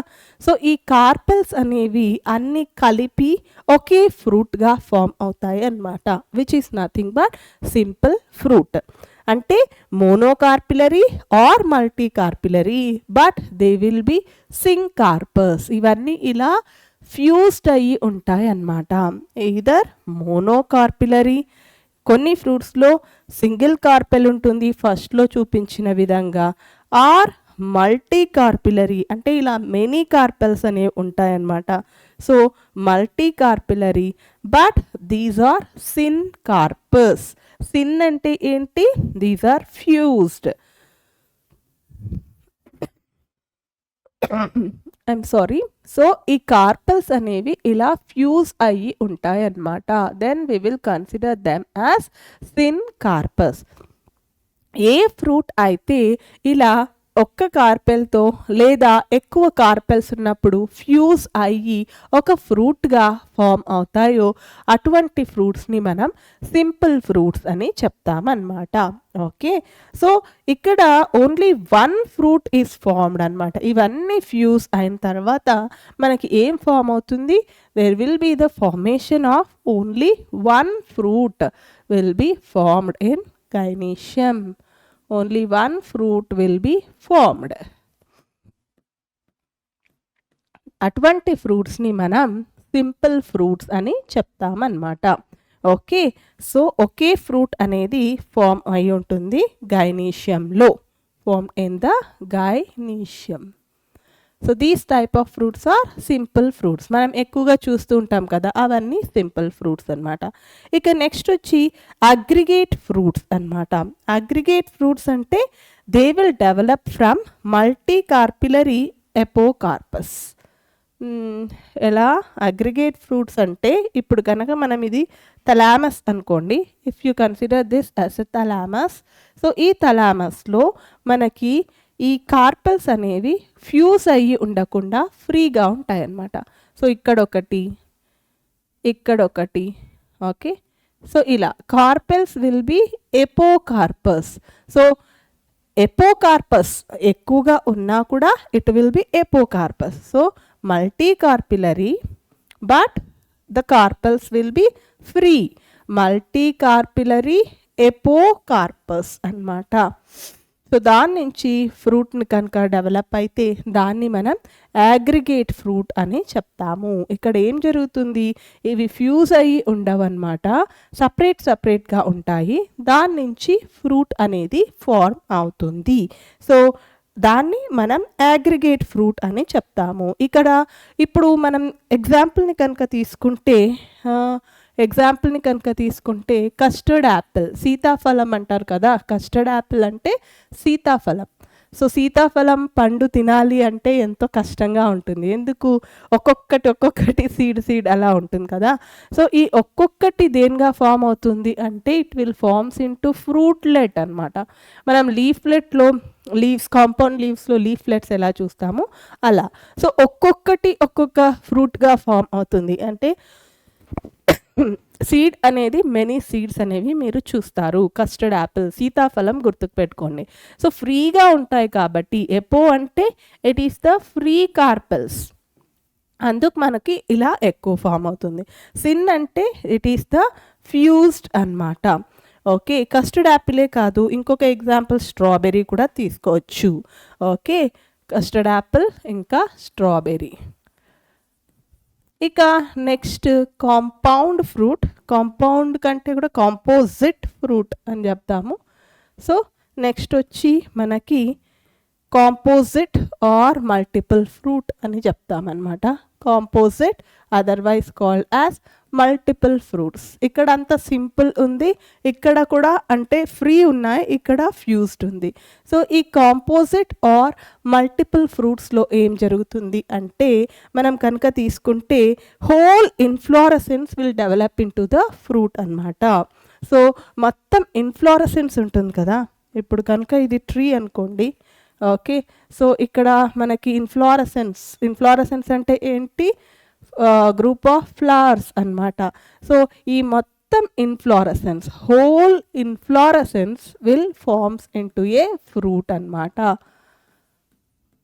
సో ఈ కార్పెల్స్ అనేవి అన్నీ కలిపి ఒకే ఫ్రూట్గా ఫామ్ అవుతాయి అన్నమాట, which is nothing but simple fruit. అంటే monocarpellary or multi carpellary, but they will be syncarpous. ఇవన్నీ ఇలా ఫ్యూజ్డ్ అయ్యి ఉంటాయి అన్నమాట. ఈదర్ మోనోకార్పిలరీ, కొన్ని ఫ్రూట్స్లో సింగిల్ కార్పెల్ ఉంటుంది ఫస్ట్లో చూపించిన విధంగా, ఆర్ మల్టీ కార్పిలరీ అంటే ఇలా మెనీ కార్పెల్స్ అనేవి ఉంటాయన్నమాట. So multi carpellary, but these are syncarpous. Syn అంటే ఏంటి, these are fused. I'm sorry. So ఈ కార్పల్స్ అనేవి ఇలా ఫ్యూజ్ అయ్యి ఉంటాయి అన్నమాట. Then we will consider them as syncarpous. ఏ ఫ్రూట్ అయితే ఇలా ఒక్క కార్పెల్తో లేదా ఎక్కువ కార్పెల్స్ ఉన్నప్పుడు ఫ్యూజ్ అయ్యి ఒక ఫ్రూట్గా ఫామ్ అవుతాయో అటువంటి ఫ్రూట్స్ని మనం సింపుల్ ఫ్రూట్స్ అని చెప్తామన్నమాట. ఓకే, సో ఇక్కడ only one fruit is formed అనమాట. ఇవన్నీ ఫ్యూజ్ అయిన తర్వాత మనకి ఏం ఫామ్ అవుతుంది, there will be the formation of only one fruit will be formed in gynoecium. Only one fruit will be formed. అటువంటి ఫ్రూట్స్ని మనం సింపుల్ ఫ్రూట్స్ అని చెప్తామన్నమాట. ఓకే, సో ఒకే ఫ్రూట్ అనేది ఫామ్ అయి ఉంటుంది గైనీషియంలో, form in the gynoecium. So these type of fruits are simple fruits. మనం ఎక్కువగా చూస్తూ ఉంటాం కదా, అవన్నీ సింపుల్ ఫ్రూట్స్ అన్నమాట. ఇక నెక్స్ట్ వచ్చి అగ్రిగేట్ ఫ్రూట్స్ అన్నమాట. అగ్రిగేట్ ఫ్రూట్స్ అంటే they will develop from multi carpellary apocarpous. ఎలా అగ్రిగేట్ ఫ్రూట్స్ అంటే, ఇప్పుడు కనుక మనం ఇది థలామస్ అనుకోండి, if you consider this as a thalamus. So ఈ థలామస్లో మనకి ఈ కార్పల్స్ అనేవి ఫ్యూజ్ అయ్యి ఉండకుండా ఫ్రీగా ఉంటాయి అన్నమాట. సో ఇక్కడొకటి, ఇక్కడొకటి, ఓకే, సో ఇలా carpels will be apocarpous. So apocarpous ఎక్కువగా ఉన్నా కూడా it will be apocarpous. So multi carpellary but the carpels will be free. Multi carpellary apocarpous అన్నమాట. సో దాని నుంచి ఫ్రూట్ని కనుక డెవలప్ అయితే దాన్ని మనం అగ్రిగేట్ ఫ్రూట్ అని చెప్తాము. ఇక్కడ ఏం జరుగుతుంది, ఇవి ఫ్యూజ్ అయ్యి ఉండవన్నమాట, సపరేట్గా ఉంటాయి. దాని నుంచి ఫ్రూట్ అనేది ఫార్మ్ అవుతుంది. సో దాన్ని మనం అగ్రిగేట్ ఫ్రూట్ అని చెప్తాము. ఇక్కడ ఇప్పుడు మనం ఎగ్జాంపుల్ని కనుక తీసుకుంటే కస్టర్డ్ యాపిల్, సీతాఫలం అంటారు కదా, కస్టర్డ్ యాపిల్ అంటే సీతాఫలం. సో సీతాఫలం పండు తినాలి అంటే ఎంతో కష్టంగా ఉంటుంది. ఎందుకు, ఒక్కొక్కటి సీడ్ అలా ఉంటుంది కదా. సో ఈ ఒక్కొక్కటి దేనిగా ఫామ్ అవుతుంది అంటే ఇట్ విల్ ఫార్మ్స్ ఇంటూ ఫ్రూట్లెట్ అనమాట. మనం కాంపౌండ్ లీవ్స్లో లీఫ్లెట్స్ ఎలా చూస్తామో అలా. సో ఒక్కొక్క ఫ్రూట్గా ఫామ్ అవుతుంది. అంటే సీడ్ అనేది మెనీ సీడ్స్ అనేవి మీరు చూస్తారు. కస్టర్డ్ యాపిల్, సీతాఫలం గుర్తుకు పెట్టుకోండి. సో ఫ్రీగా ఉంటాయి కాబట్టి ఎపో అంటే it is the free carpels, అందుకు మనకి ఇలా ఎక్కువ ఫామ్ అవుతుంది. సిన్ అంటే ఇట్ ఈస్ ద ఫ్యూజ్డ్ అన్నమాట. ఓకే, కస్టర్డ్ యాపిలే కాదు, ఇంకొక ఎగ్జాంపుల్ స్ట్రాబెర్రీ కూడా తీసుకోవచ్చు. ఓకే, కస్టర్డ్ యాపిల్ ఇంకా స్ట్రాబెర్రీ. ఇక నెక్స్ట్ కాంపౌండ్ ఫ్రూట్. కాంపౌండ్ కంటే కూడా కాంపోజిట్ ఫ్రూట్ అని చెప్తాము. సో నెక్స్ట్ వచ్చి మనకి కాంపోజిట్ ఆర్ మల్టిపుల్ ఫ్రూట్ అని చెప్తామన్నమాట. Composite otherwise called as multiple fruits. ఇక్కడ అంత సింపుల్ ఉంది, ఇక్కడ కూడా అంటే ఫ్రీ ఉన్నాయి, ఇక్కడ ఫ్యూజ్డ్ ఉంది. సో ఈ కాంపోజిట్ ఆర్ మల్టిపుల్ ఫ్రూట్స్లో ఏం జరుగుతుంది అంటే మనం కనుక తీసుకుంటే whole inflorescence will develop in to the fruit అన్నమాట. సో మొత్తం ఇన్ఫ్లోరసెన్స్ ఉంటుంది కదా. ఇప్పుడు కనుక ఇది ట్రీ అనుకోండి. ఓకే, సో ఇక్కడ మనకి ఇన్ఫ్లోరసెన్స్ అంటే ఏంటి, గ్రూప్ ఆఫ్ ఫ్లవర్స్ అన్నమాట. సో ఈ మొత్తం inflorescence, whole inflorescence will forms into a fruit అన్నమాట.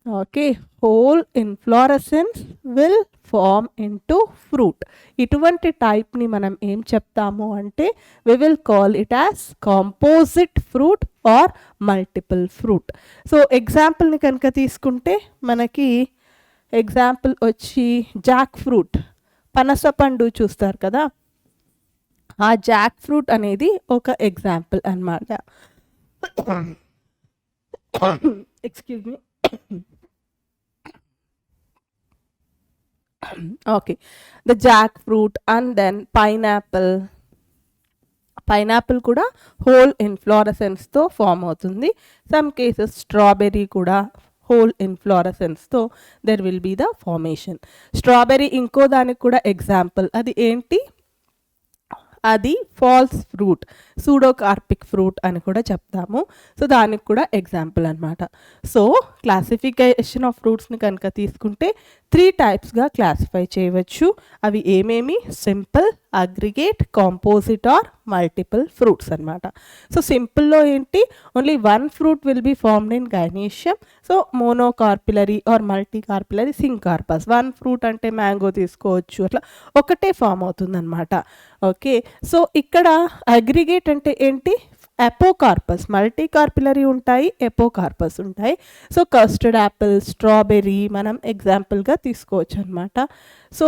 Okay, whole inflorescence will form into fruit. ఇటువంటి టైప్ని మనం ఏం చెప్తాము అంటే we will call it as composite fruit or multiple fruit. So ఎగ్జాంపుల్ని కనుక తీసుకుంటే మనకి ఎగ్జాంపుల్ వచ్చి జాక్ ఫ్రూట్, పనస పండు చూస్తారు కదా, ఆ జాక్ ఫ్రూట్ అనేది ఒక ఎగ్జాంపుల్ అన్నమాట. Excuse me. Okay, the jack fruit and then pineapple కూడా హోల్ ఇన్ఫ్లోరసెన్స్తో ఫామ్ అవుతుంది. సమ్ కేసెస్ స్ట్రాబెర్రీ కూడా హోల్ ఇన్ఫ్లోరసెన్స్తో there will be the formation. Strawberry ఇంకో దానికి కూడా ఎగ్జాంపుల్, అది ఏంటి, అది ఫాల్స్ ఫ్రూట్, సూడోకార్పిక్ ఫ్రూట్ అని కూడా చెప్తాము. సో దానికి కూడా ఎగ్జాంపుల్ అనమాట. సో క్లాసిఫికేషన్ ఆఫ్ ఫ్రూట్స్ని కనుక తీసుకుంటే 3 టైప్స్గా క్లాసిఫై చేయవచ్చు. అవి ఏమేమి, simple, aggregate, composite or multiple fruits అనమాట. సో సింపుల్లో ఏంటి, only 1 fruit will be formed in gynoecium. So monocarpellary or multi carpellary syncarpous. 1 fruit అంటే మ్యాంగో తీసుకోవచ్చు, అట్లా ఒకటే ఫామ్ అవుతుంది అనమాట. ఓకే, సో ఇక్కడ అగ్రిగేట్ అంటే ఏంటి, ఎపోకార్పస్, మల్టీ కార్పిలరీ ఉంటాయి, ఎపోకార్పస్ ఉంటాయి. సో కస్టర్డ్ యాపిల్, స్ట్రాబెర్రీ మనం ఎగ్జాంపుల్గా తీసుకోవచ్చు అనమాట. సో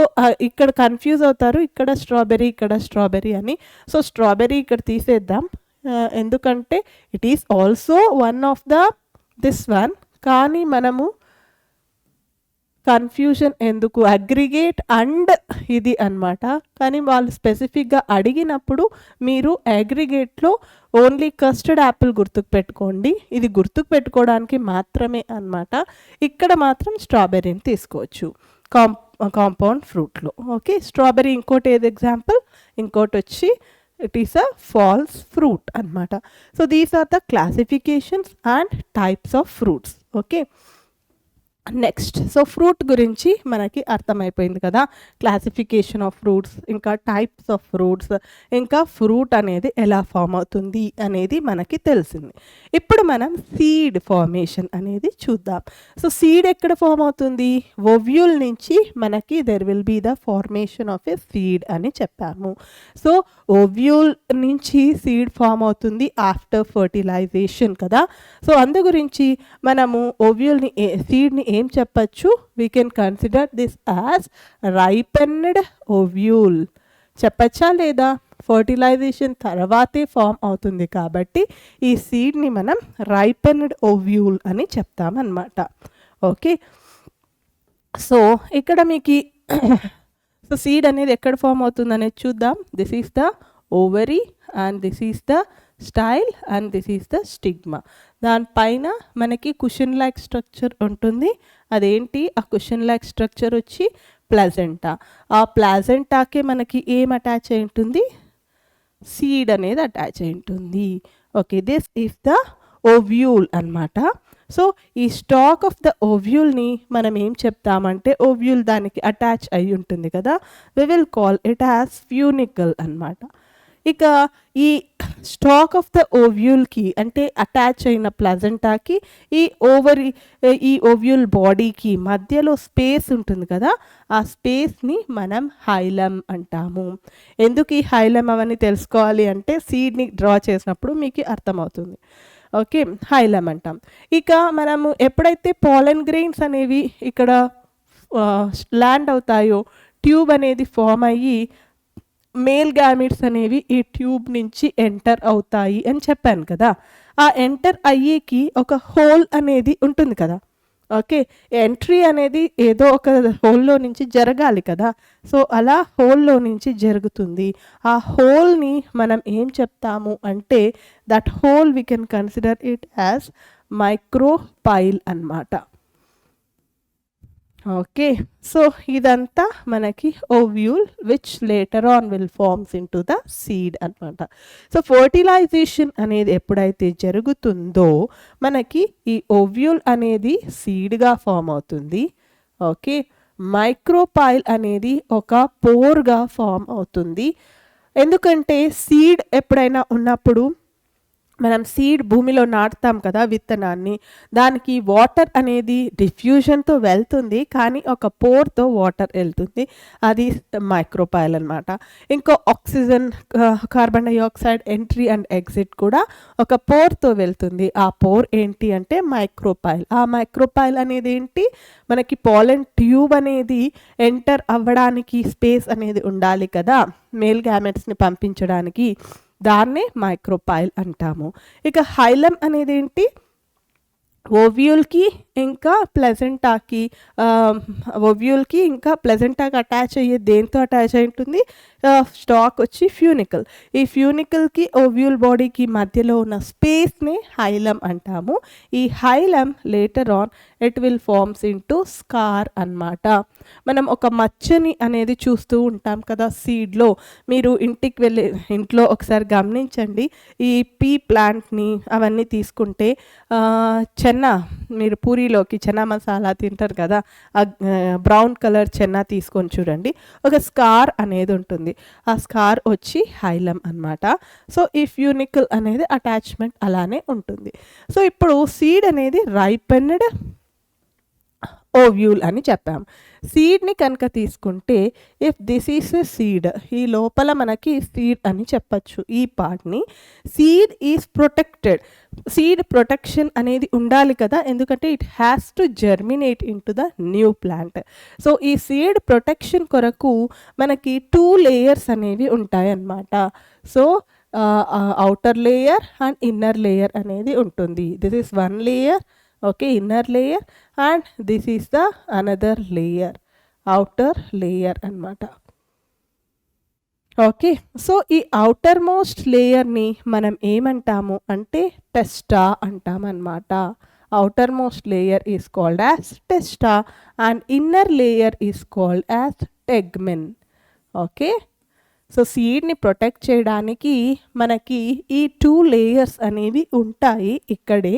ఇక్కడ కన్ఫ్యూజ్ అవుతారు, ఇక్కడ స్ట్రాబెర్రీ అని. సో స్ట్రాబెర్రీ ఇక్కడ తీసేద్దాం, ఎందుకంటే it is also one of this one. కానీ మనము కన్ఫ్యూజన్ ఎందుకు, అగ్రిగేట్ అండ్ ఇది అన్నమాట. కానీ వాళ్ళు స్పెసిఫిక్గా అడిగినప్పుడు మీరు అగ్రిగేట్లో ఓన్లీ కస్టర్డ్ యాపిల్ గుర్తుకు పెట్టుకోండి, ఇది గుర్తుకు పెట్టుకోవడానికి మాత్రమే అన్నమాట. ఇక్కడ మాత్రం స్ట్రాబెర్రీని తీసుకోవచ్చు కాంపౌండ్ ఫ్రూట్లో. ఓకే, స్ట్రాబెర్రీ ఇంకోటి ఏది ఎగ్జాంపుల్, ఇంకోటి వచ్చి it is a false fruit అన్నమాట. So these are the classifications and types of fruits. Okay, next so fruit గురించి మనకి అర్థమైపోయింది కదా, క్లాసిఫికేషన్ ఆఫ్ ఫ్రూట్స్, ఇంకా టైప్స్ ఆఫ్ ఫ్రూట్స్, ఇంకా ఫ్రూట్ అనేది ఎలా ఫామ్ అవుతుంది అనేది మనకి తెలిసింది. ఇప్పుడు మనం సీడ్ ఫార్మేషన్ అనేది చూద్దాం. సో సీడ్ ఎక్కడ ఫామ్ అవుతుంది? ఓవ్యూల్ నుంచి మనకి there will be the formation of a seed అని చెప్పాము. సో ఓవ్యూల్ నుంచి సీడ్ ఫామ్ అవుతుంది ఆఫ్టర్ ఫర్టిలైజేషన్ కదా. సో అందు గురించి మనము ఓవ్యూల్ని సీడ్ని ఏం చెప్పచ్చు? We can consider this as ripened ovule చెప్పచ్చా లేదా? ఫర్టిలైజేషన్ తర్వాతే ఫామ్ అవుతుంది కాబట్టి ఈ సీడ్ని మనం రైపెన్డ్ ఓవ్యూల్ అని చెప్తామన్నమాట. ఓకే, సో ఇక్కడ మీకు సో సీడ్ అనేది ఎక్కడ ఫామ్ అవుతుంది అనేది చూద్దాం. This is the ovary and this is the style and this is the stigma. దానిపైన మనకి కుషన్ లైక్ స్ట్రక్చర్ ఉంటుంది. అదేంటి? ఆ కుషన్ లైక్ స్ట్రక్చర్ వచ్చి ప్లాజెంటా. ఆ ప్లాజెంటాకే మనకి ఏం అటాచ్ అయి ఉంటుంది? సీడ్ అనేది అటాచ్ అయి ఉంటుంది. Okay, this is the ovule అన్నమాట. సో ఈ స్టాక్ ఆఫ్ ద ఓవ్యూల్ని మనం ఏం చెప్తామంటే, ఓవ్యూల్ దానికి అటాచ్ అయి ఉంటుంది కదా, we will call it as funicle అన్నమాట. ఇక ఈ స్టాక్ ఆఫ్ ద ఓవ్యూల్కి అంటే అటాచ్ అయిన ప్లాజెంటాకి ఈ ఓవ్యూల్ బాడీకి మధ్యలో స్పేస్ ఉంటుంది కదా, ఆ స్పేస్ని మనం హైలమ్ అంటాము. ఎందుకు ఈ హైలమ్ అవన్నీ తెలుసుకోవాలి అంటే సీడ్ని డ్రా చేసినప్పుడు మీకు అర్థమవుతుంది. ఓకే, హైలమ్ అంటాం. ఇక మనము ఎప్పుడైతే పాలన్ గ్రెయిన్స్ అనేవి ఇక్కడ ల్యాండ్ అవుతాయో ట్యూబ్ అనేది ఫామ్ అయ్యి మేల్ గ్యామిట్స్ అనేవి ఈ ట్యూబ్ నుంచి ఎంటర్ అవుతాయి అని చెప్పాను కదా. ఆ ఎంటర్ అయ్యేకి ఒక హోల్ అనేది ఉంటుంది కదా. ఓకే, ఎంట్రీ అనేది ఏదో ఒక హోల్లో నుంచి జరగాలి కదా. సో అలా హోల్లో నుంచి జరుగుతుంది. ఆ హోల్ని మనం ఏం చెప్తాము అంటే that hole we can consider it as micropyle అన్నమాట. ఓకే, సో ఇదంతా మనకి ovule which later on will forms into the seed అనమాట. సో ఫర్టిలైజేషన్ అనేది ఎప్పుడైతే జరుగుతుందో మనకి ఈ ఓవ్యూల్ అనేది సీడ్గా ఫామ్ అవుతుంది. ఓకే, మైక్రోపైల్ అనేది ఒక పోర్గా ఫామ్ అవుతుంది. ఎందుకంటే సీడ్ ఎప్పుడైనా ఉన్నప్పుడు మనం సీడ్ భూమిలో నాటుతాం కదా విత్తనాన్ని, దానికి వాటర్ అనేది డిఫ్యూజన్తో వెళ్తుంది కానీ ఒక పోర్తో వాటర్ వెళ్తుంది, అది మైక్రోపైల్ అనమాట. ఇంకో oxygen carbon dioxide entry and exit కూడా ఒక పోర్తో వెళ్తుంది. ఆ పోర్ ఏంటి అంటే మైక్రోపైల్. ఆ మైక్రోపైల్ అనేది ఏంటి? మనకి పాలన్ ట్యూబ్ అనేది ఎంటర్ అవ్వడానికి స్పేస్ అనేది ఉండాలి కదా మేల్ గ్యామెట్స్ని పంపించడానికి, దాన్నే మైక్రోపైల్ అంటాము. ఇక హైలమ్ అనేది ఏంటి? ఓవ్యూల్కి ఇంకా ప్లెజెంటాకి అటాచ్ అయ్యే దేంతో అటాచ్ అయి ఉంటుంది? స్టాక్ వచ్చి ఫ్యూనికల్. ఈ ఫ్యూనికల్కి ఓవ్యూల్ బాడీకి మధ్యలో ఉన్న స్పేస్ని హైలమ్ అంటాము. ఈ hilum later on it will forms into scar అన్నమాట. మనం ఒక మచ్చని అనేది చూస్తూ ఉంటాం కదా సీడ్లో. మీరు ఇంటికి వెళ్ళి ఇంట్లో ఒకసారి గమనించండి, ఈ పీ ప్లాంట్ని అవన్నీ తీసుకుంటే చెన్నా, మీరు పూరీలోకి చెన్నా మసాలా తింటారు కదా, బ్రౌన్ కలర్ చెన్నా తీసుకొని చూడండి, ఒక స్కార్ అనేది ఉంటుంది. ఆ స్కార్ వచ్చి హైలమ్ అన్నమాట. సో ఈ ఫ్యూనికల్ అనేది అటాచ్మెంట్ అలానే ఉంటుంది. సో ఇప్పుడు సీడ్ అనేది రైపెన్డ్ ఓవ్యూల్ అని చెప్పాం. సీడ్ని కనుక తీసుకుంటే if this is a seed, ఈ లోపల మనకి సీడ్ అని చెప్పచ్చు. ఈ పార్ట్ని seed is protected. Seed protection అనేది ఉండాలి కదా, ఎందుకంటే it has to germinate in to the new plant. So ఈ సీడ్ ప్రొటెక్షన్ కొరకు మనకి 2 లేయర్స్ అనేవి ఉంటాయన్నమాట. So outer layer and inner layer అనేది ఉంటుంది. This is one layer, okay, inner layer, and this is the another layer, outer layer అన్నమాట. Okay, so ఈ outer most లేయర్ని మనం ఏమంటాము అంటే టెస్టా అంటామన్నమాట. outer most layer is called as testa and inner layer is called as tegmen. Okay, so సీడ్ని protect చేయడానికి మనకి ఈ 2 లేయర్స్ అనేవి ఉంటాయి ఇక్కడే.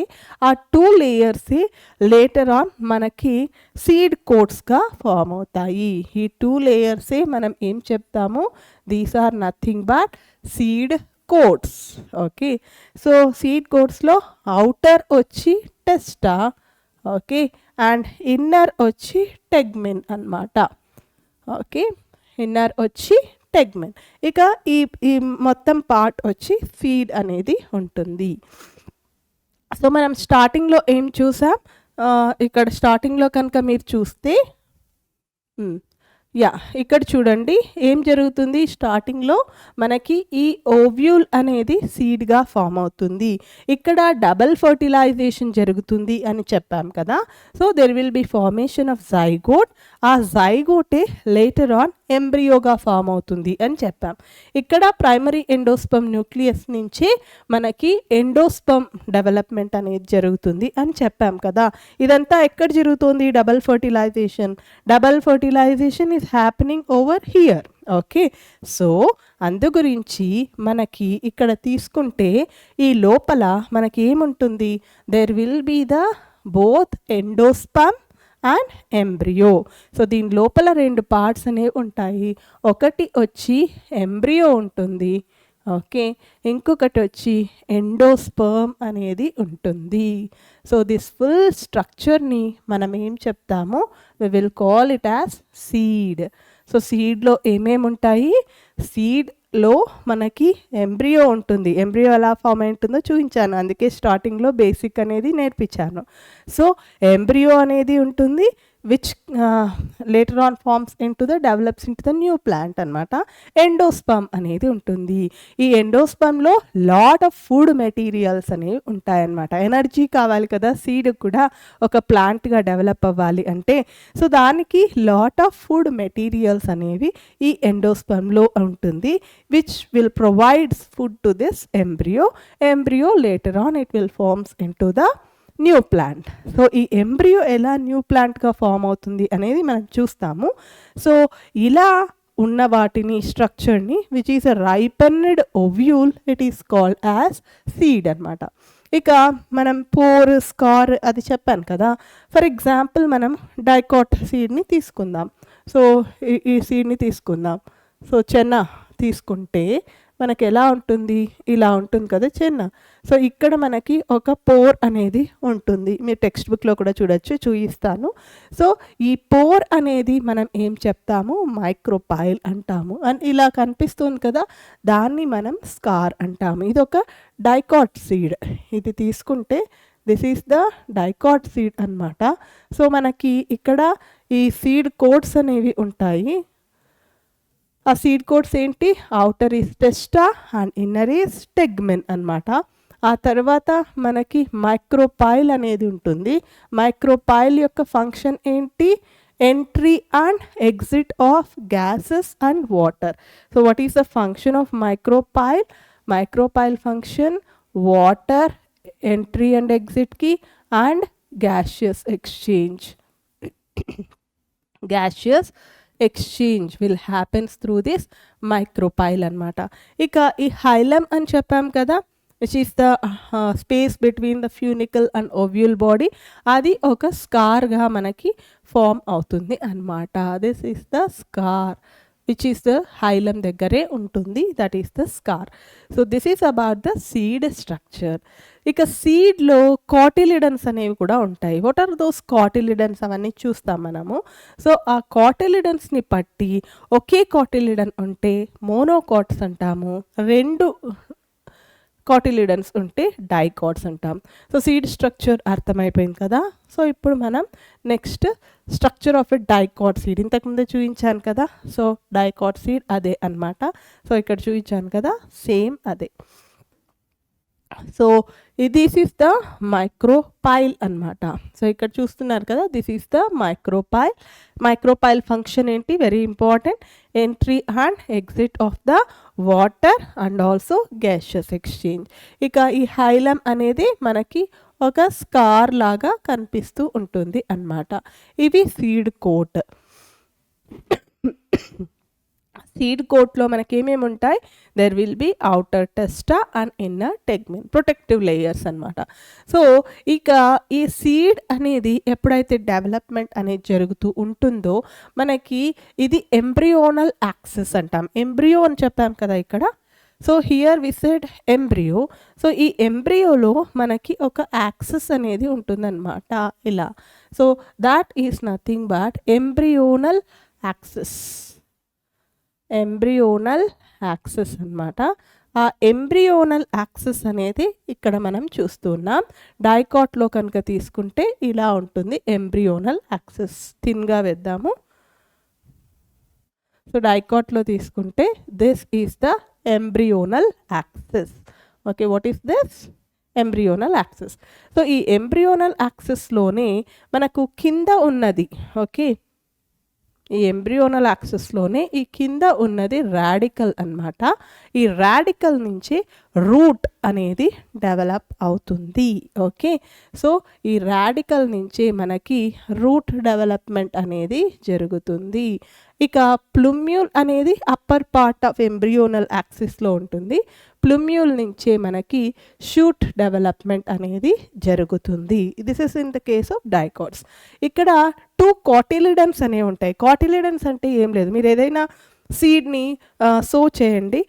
ఆ 2 లేయర్స్ లేటర్ ఆన్ మనకి సీడ్ కోట్స్గా ఫామ్ అవుతాయి. ఈ 2 లేయర్సే మనం ఏం చెప్తాము, these are nothing but seed coats. Okay, so seed కోట్స్లో అవుటర్ వచ్చి టెస్టా, ఓకే, అండ్ ఇన్నర్ వచ్చి టెగ్మెన్ అన్నమాట. ఓకే, ఇన్నర్ వచ్చి టెగ్మెన్. ఇక ఈ మొత్తం పార్ట్ వచ్చి సీడ్ అనేది ఉంటుంది. సో మనం స్టార్టింగ్లో ఏం చూసాం, ఇక్కడ స్టార్టింగ్లో కనుక మీరు చూస్తే ఇక్కడ చూడండి ఏం జరుగుతుంది. స్టార్టింగ్లో మనకి ఈ ఓవ్యూల్ అనేది సీడ్గా ఫామ్ అవుతుంది. ఇక్కడ డబల్ ఫర్టిలైజేషన్ జరుగుతుంది అని చెప్పాం కదా. So there will be formation of zygote. ఆ జైగోటే లేటర్ ఆన్ ఎంబ్రియోగా ఫామ్ అవుతుంది అని చెప్పాం. ఇక్కడ ప్రైమరీ ఎండోస్పమ్ న్యూక్లియస్ నుంచే మనకి ఎండోస్పమ్ డెవలప్మెంట్ అనేది జరుగుతుంది అని చెప్పాం కదా. ఇదంతా ఎక్కడ జరుగుతుంది, double fertilisation. Double fertilisation is happening over here. Okay, so అందు గురించి మనకి ఇక్కడ తీసుకుంటే ఈ లోపల మనకి ఏముంటుంది, there will be the both endosperm and embryo. So దీని లోపల 2 పార్ట్స్ అనేవి ఉంటాయి. ఒకటి వచ్చి ఎంబ్రియో ఉంటుంది, ఓకే, ఇంకొకటి వచ్చి ఎండోస్పర్మ్ అనేది ఉంటుంది. సో దిస్ ఫుల్ స్ట్రక్చర్ని మనం ఏం చెప్తాము, we will call it as seed. So సీడ్లో ఏమేమి ఉంటాయి, సీడ్లో మనకి ఎంబ్రియో ఉంటుంది. ఎంబ్రియో ఎలా ఫామ్ అయి ఉంటుందో చూపించాను, అందుకే స్టార్టింగ్లో బేసిక్ అనేది నేర్పించాను. సో ఎంబ్రియో అనేది ఉంటుంది, which later on forms into the develops into the new plant అనమాట. ఎండోస్పర్మ్ అనేది ఉంటుంది. ఈ ఎండోస్పర్మ్లో లాట్ ఆఫ్ ఫుడ్ మెటీరియల్స్ అనేవి ఉంటాయన్నమాట. ఎనర్జీ కావాలి కదా సీడ్ కూడా ఒక ప్లాంట్గా డెవలప్ అవ్వాలి అంటే. సో దానికి లాట్ ఆఫ్ ఫుడ్ మెటీరియల్స్ అనేవి ఈ ఎండోస్పర్మ్లో ఉంటుంది, which will provides food to this embryo. Embryo later on it will forms into the new plant. So ఈ ఎంబ్రియో ఎలా న్యూ ప్లాంట్గా ఫామ్ అవుతుంది అనేది మనం చూస్తాము. సో ఇలా ఉన్న వాటిని స్ట్రక్చర్ని which is a ripened ovule, it is called as seed అనమాట. ఇక మనం పోర్, స్కార్ అది చెప్పాను కదా. ఫర్ ఎగ్జాంపుల్ మనం డైకాట్ సీడ్ని తీసుకుందాం. సో ఈ సీడ్ని తీసుకుందాం. సో చెన్న తీసుకుంటే మనకి ఎలా ఉంటుంది, ఇలా ఉంటుంది కదా చెన్న. సో ఇక్కడ మనకి ఒక పోర్ అనేది ఉంటుంది, మీరు టెక్స్ట్ బుక్లో కూడా చూపిస్తాను. సో ఈ పోర్ అనేది మనం ఏం చెప్తాము, మైక్రోపైల్ అంటాము. అండ్ ఇలా కనిపిస్తుంది కదా, దాన్ని మనం స్కార్ అంటాము. ఇది ఒక డైకాట్ సీడ్. ఇది తీసుకుంటే this is the dicot seed అనమాట. సో మనకి ఇక్కడ ఈ సీడ్ కోట్స్ అనేవి ఉంటాయి. ఆ సీడ్ కోట్స్ ఏంటి, outer is testa and inner is tegmen అనమాట. ఆ తర్వాత మనకి మైక్రోపైల్ అనేది ఉంటుంది. మైక్రోపైల్ యొక్క ఫంక్షన్ ఏంటి, entry and exit of gases and water. So what is the function of micropyle, micropyle function water entry and ఎగ్జిట్కి and gaseous exchange. Gaseous exchange will happens through this micropyle అనమాట. ఇక ఈ hilum అని చెప్పాం కదా, which is the space between the funicle and ovule body, అది ఒక స్కార్గా మనకి ఫామ్ అవుతుంది అనమాట. This is the scar which is the hilum దగ్గరే ఉంటుంది, that is the scar. So this is about the seed structure. ఇక సీడ్లో కాటిలిడన్స్ అనేవి కూడా ఉంటాయి. వాట్ ఆర్ దోస్ కాటిలిడన్స్ అవన్నీ చూస్తాం మనము. సో ఆ కాటిలిడన్స్ని బట్టి ఒకే కాటిలిడన్ ఉంటే మోనోకాట్స్ అంటాము, 2 కాటిలిడన్స్ ఉంటే డైకాట్స్ అంటాం. సో సీడ్ స్ట్రక్చర్ అర్థమైపోయింది కదా. సో ఇప్పుడు మనం next structure of a dicot seed, ఇంతకుముందే చూపించాను కదా. సో డైకాట్ సీడ్ అదే అనమాట. సో ఇక్కడ చూపించాను కదా, సేమ్ అదే. So this is the micropyle అనమాట. సో ఇక్కడ చూస్తున్నారు కదా, this is the micropyle. Micropyle function ఏంటి, very important, entry and exit of the water and also gaseous exchange. ఇక ఈ హైలం అనేది మనకి ఒక స్కార్ లాగా కనిపిస్తూ ఉంటుంది అన్నమాట. ఇది సీడ్ కోట్. సీడ్ కోట్లో మనకి ఏమేమి ఉంటాయి, there will be outer testa and inner tegmen, protective layers అనమాట. సో ఇక ఈ సీడ్ అనేది ఎప్పుడైతే డెవలప్మెంట్ అనేది జరుగుతూ ఉంటుందో మనకి ఇది ఎంబ్రియోనల్ యాక్సిస్ అంటాం. ఎంబ్రియో అని చెప్పాం కదా ఇక్కడ. So here we said embryo. So ఈ ఎంబ్రియోలో మనకి ఒక యాక్సిస్ అనేది ఉంటుందన్నమాట ఇలా. So that is nothing but embryonal axis. Embryonal axis అన్నమాట. ఆ ఎంబ్రియోనల్ యాక్సిస్ అనేది ఇక్కడ మనం చూస్తున్నాం. డైకాట్లో కనుక తీసుకుంటే ఇలా ఉంటుంది ఎంబ్రియోనల్ యాక్సిస్. థిన్గా వేద్దాము. సో డైకాట్లో తీసుకుంటే this is the embryonal axis. Okay, what is this? Embryonal axis. So ఈ ఎంబ్రియోనల్ యాక్సిస్లోనే మనకు కింద ఉన్నది, ఓకే, ఈ ఎంబ్రియోనల్ యాక్సిస్లోనే ఈ కింద ఉన్నది రాడికల్ అన్నమాట. ఈ రాడికల్ నుంచి రూట్ అనేది డెవలప్ అవుతుంది. ఓకే, సో ఈ రాడికల్ నుంచి మనకి రూట్ డెవలప్మెంట్ అనేది జరుగుతుంది. ఇక ప్లుమ్యూల్ అనేది అప్పర్ పార్ట్ ఆఫ్ ఎంబ్రియోనల్ యాక్సిస్లో ఉంటుంది. ప్లుమ్యూల్ నుంచే మనకి షూట్ డెవలప్మెంట్ అనేది జరుగుతుంది. This is in the case of dicots. ఇక్కడ 2 కాటిలిడన్స్ అనేవి ఉంటాయి. కాటిలిడన్స్ అంటే ఏం లేదు, మీరు ఏదైనా సీడ్ని సో చేయండి,